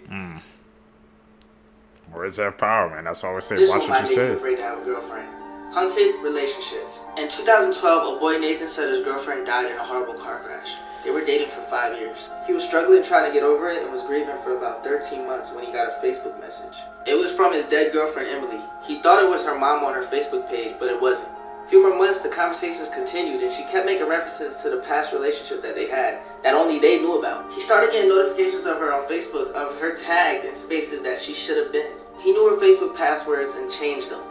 Words have power, man. That's why I always say, This watch one what might you make you say. afraid to have a girlfriend. Hunted relationships. In 2012, a boy Nathan said his girlfriend died in a horrible car crash. They were dating for 5 years. He was struggling trying to get over it and was grieving for about 13 months when he got a Facebook message. It was from his dead girlfriend Emily. He thought it was her mom on her Facebook page, but it wasn't. A few more months, the conversations continued, and she kept making references to the past relationship that they had that only they knew about. He started getting notifications of her on Facebook of her tagged in spaces that she should have been. He knew her Facebook passwords and changed them.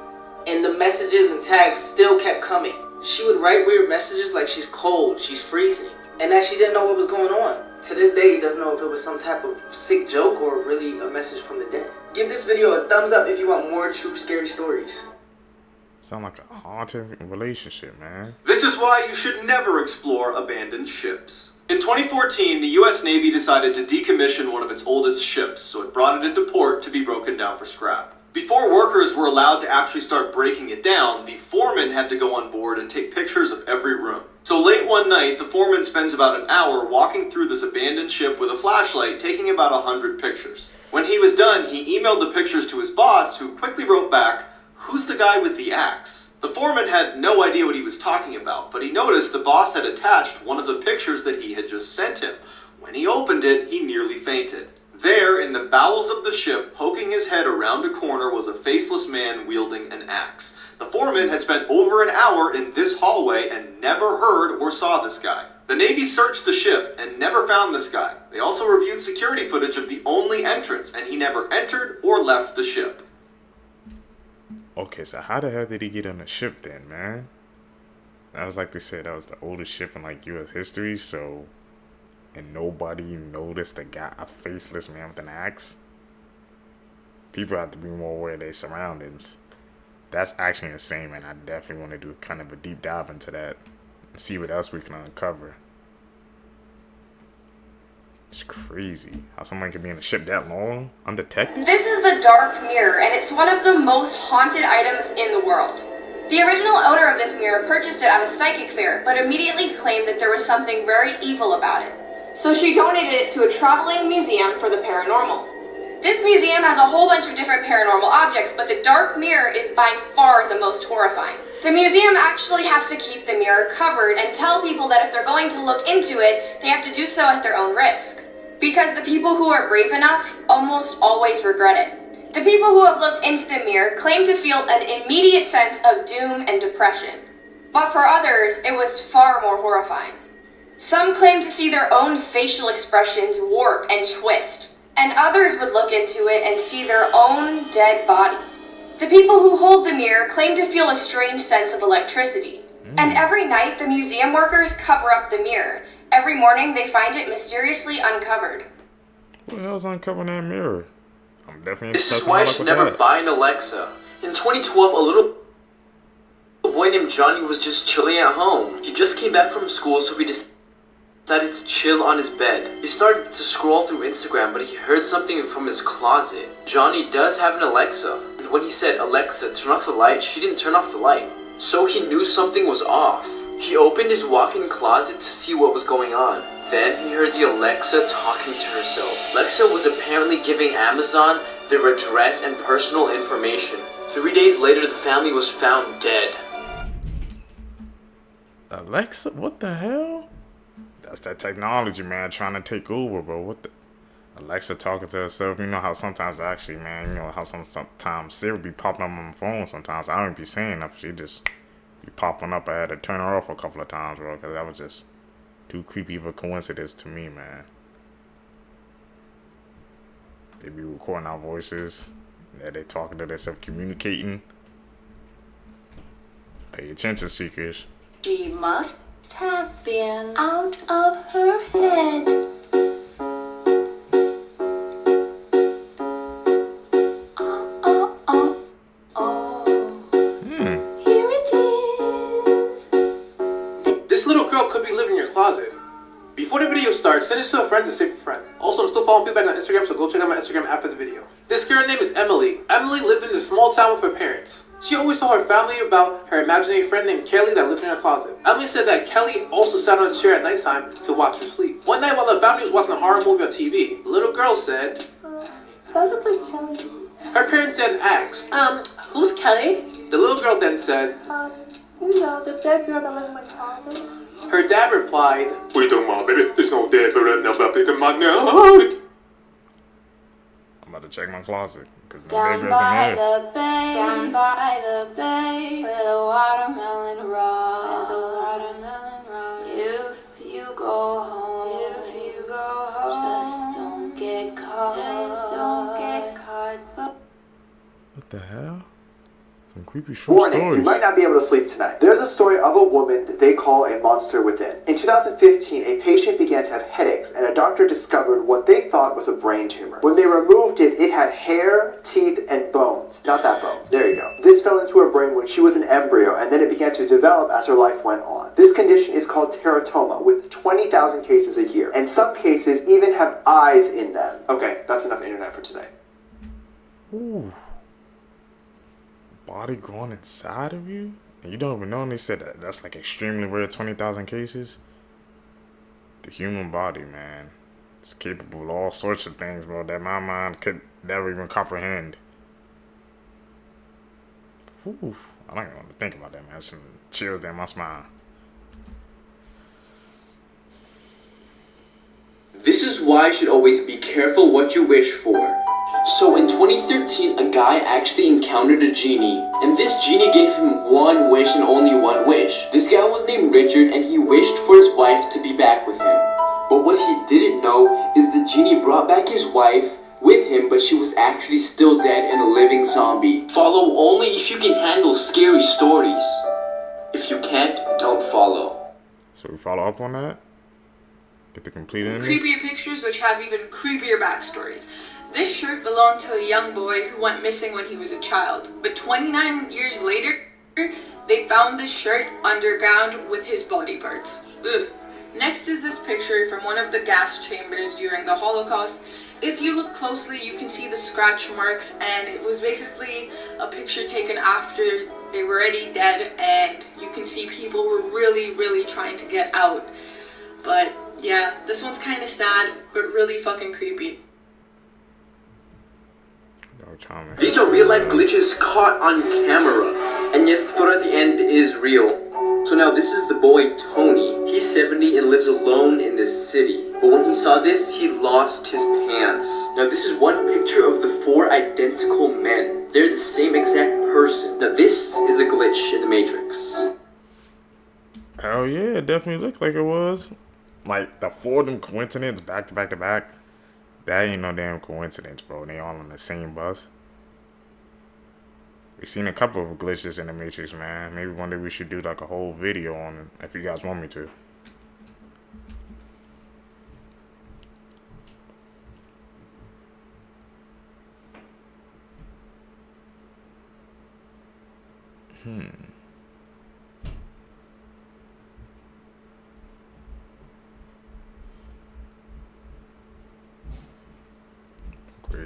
And the messages and tags still kept coming. She would write weird messages like she's cold, she's freezing, and that she didn't know what was going on. To this day, he doesn't know if it was some type of sick joke or really a message from the dead. Give this video a thumbs up if you want more true scary stories. Sound like a haunted relationship, man. This is why you should never explore abandoned ships. In 2014, the US Navy decided to decommission one of its oldest ships, so it brought it into port to be broken down for scrap. Before workers were allowed to actually start breaking it down, the foreman had to go on board and take pictures of every room. So late one night, the foreman spends about an hour walking through this abandoned ship with a flashlight, taking about 100 pictures. When he was done, he emailed the pictures to his boss, who quickly wrote back, "Who's the guy with the axe?" The foreman had no idea what he was talking about, but he noticed the boss had attached one of the pictures that he had just sent him. When he opened it, he nearly fainted. There, in the bowels of the ship, poking his head around a corner, was a faceless man wielding an axe. The foreman had spent over an hour in this hallway and never heard or saw this guy. The Navy searched the ship and never found this guy. They also reviewed security footage of the only entrance, and he never entered or left the ship. Okay, so how the hell did he get on the ship then, man? That was like they said, that was the oldest ship in like US history, so... And nobody noticed a faceless man with an axe? People have to be more aware of their surroundings. That's actually insane, man. I definitely want to do kind of a deep dive into that and see what else we can uncover. It's crazy how someone can be in a ship that long, undetected. This is the Dark Mirror, and it's one of the most haunted items in the world. The original owner of this mirror purchased it at a psychic fair, but immediately claimed that there was something very evil about it. So she donated it to a traveling museum for the paranormal. This museum has a whole bunch of different paranormal objects, but the Dark Mirror is by far the most horrifying. The museum actually has to keep the mirror covered and tell people that if they're going to look into it, they have to do so at their own risk. Because the people who are brave enough almost always regret it. The people who have looked into the mirror claim to feel an immediate sense of doom and depression. But for others, it was far more horrifying. Some claim to see their own facial expressions warp and twist, and others would look into it and see their own dead body. The people who hold the mirror claim to feel a strange sense of electricity. And every night, the museum workers cover up the mirror. Every morning, they find it mysteriously uncovered. What the hell's uncovering that mirror? I'm definitely This is why you should never buy an Alexa. In 2012, a little boy named Johnny was just chilling at home. He just came back from school, so he decided to chill on his bed. He started to scroll through Instagram, but he heard something from his closet. Johnny does have an Alexa, and And when he said, "Alexa, turn off the light," she didn't turn off the light. So he knew something was off. He opened his walk-in closet to see what was going on. Then he heard the Alexa talking to herself. Alexa was apparently giving Amazon their address and personal information. 3 days later, the family was found dead. Alexa? What the hell? That's that technology, man, trying to take over, bro. What the? Alexa talking to herself. You know how sometimes actually, man, you know how sometimes Siri be popping up on my phone sometimes. I don't be saying nothing. She just be popping up. I had to turn her off a couple of times, bro, because that was just too creepy of a coincidence to me, man. They be recording our voices. Yeah, they talking to themselves, communicating. Pay attention, seekers. She must have been out of her head. Here it is. This little girl could be living in your closet. Before the video starts, send this to a friend to save a friend. Also, I'm still following people back on Instagram, so go check out my Instagram after the video. This girl's name is Emily. Emily lived in a small town with her parents. She always told her family about her imaginary friend named Kelly that lived in her closet. Emily said that Kelly also sat on a chair at nighttime to watch her sleep. One night while the family was watching a horror movie on TV, the little girl said, That looks like Kelly. Her parents then asked, Who's Kelly? The little girl then said, You know, the dead girl that lived in my closet. Her dad replied, "What are you talking about, baby? There's no dead girl now, baby. Come on now." I'm about to check my closet. Down by the bay, down by the bay, where the watermelon rocks, If you go home, just don't get caught, What the hell? Some creepy short Warning, stories. you might not be able to sleep tonight. There's a story of a woman that they call a monster within. In 2015, a patient began to have headaches, and a doctor discovered what they thought was a brain tumor. When they removed it, it had hair, teeth, and bones. Not that bones. There you go. This fell into her brain when she was an embryo, and then it began to develop as her life went on. This condition is called teratoma, with 20,000 cases a year, and some cases even have eyes in them. Okay, that's enough internet for today. Ooh. Body growing inside of you? And you don't even know, and they said that's like extremely rare, 20,000 cases. The human body, man. It's capable of all sorts of things, bro, that my mind could never even comprehend. Ooh, I don't even want to think about that, man. It's some chills down my spine. This is why you should always be careful what you wish for. So in 2013, a guy actually encountered a genie, and this genie gave him one wish and only one wish. This guy was named Richard, and he wished for his wife to be back with him. But what he didn't know is the genie brought back his wife with him, but she was actually still dead and a living zombie. Follow only if you can handle scary stories. If you can't, don't follow. So we follow up on that? Get the complete ending? Creepier pictures which have even creepier backstories. This shirt belonged to a young boy who went missing when he was a child, but 29 years later, they found this shirt underground with his body parts. Ugh. Next is this picture from one of the gas chambers during the Holocaust. If you look closely, you can see the scratch marks, and it was basically a picture taken after they were already dead, and you can see people were really trying to get out. But yeah, this one's kind of sad, but really fucking creepy. These are real life glitches caught on camera. And yes, the photo at the end is real. So now this is the boy Tony. He's 70 and lives alone in this city. But when he saw this, he lost his pants. Now this is one picture of the 4 identical men. They're the same exact person. Now this is a glitch in the Matrix. Hell yeah, it definitely looked like it was. Like, the 4 of them coincidence back to back to back. That ain't no damn coincidence, bro. They all on the same bus. We've seen a couple of glitches in the Matrix, man. Maybe one day we should do like a whole video on it, if you guys want me to.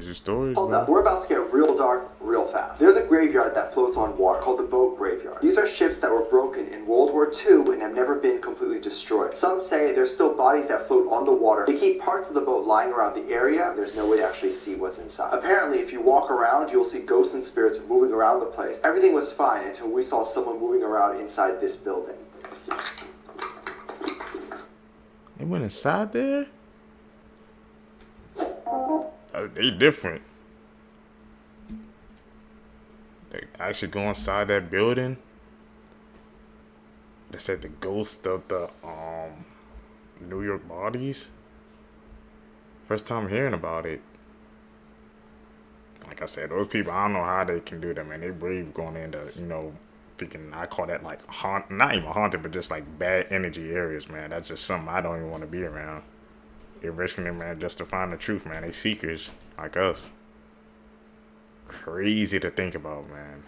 Crazy stories, Hold bro. up, we're about to get real dark real fast. There's a graveyard that floats on water called the boat graveyard. These are ships that were broken in World War II and have never been completely destroyed. Some say there's still bodies that float on the water. They keep parts of the boat lying around the area. There's no way to actually see what's inside. Apparently, if you walk around, you'll see ghosts and spirits moving around the place. Everything was fine until we saw someone moving around inside this building. They went inside there? They different. They actually go inside that building. They said the ghost of the New York bodies. First time hearing about it. Like I said, those people, I don't know how they can do that, man. They brave going into, you know, freaking, I call that like not even haunted, but just like bad energy areas, man. That's just something I don't even want to be around. They're risking it, man, just to find the truth, man. They seekers like us. Crazy to think about, man.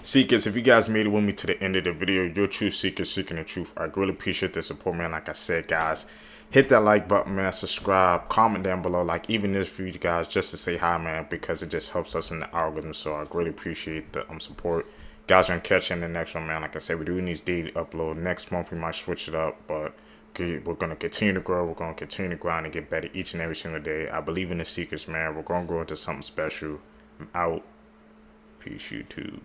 Seekers, if you guys made it with me to the end of the video, you're true seekers seeking the truth. I really appreciate the support, man. Like I said, guys, hit that like button, man. Subscribe, comment down below, like even this video, guys, just to say hi, man, because it just helps us in the algorithm. So I really appreciate the support. Guys, I'm gonna catch you in the next one, man. Like I said, we're doing these daily upload. Next month we might switch it up, but we're gonna continue to grow. We're gonna continue to grind and get better each and every single day. I believe in the seekers, man. We're gonna grow into something special. I'm out. Peace, YouTube.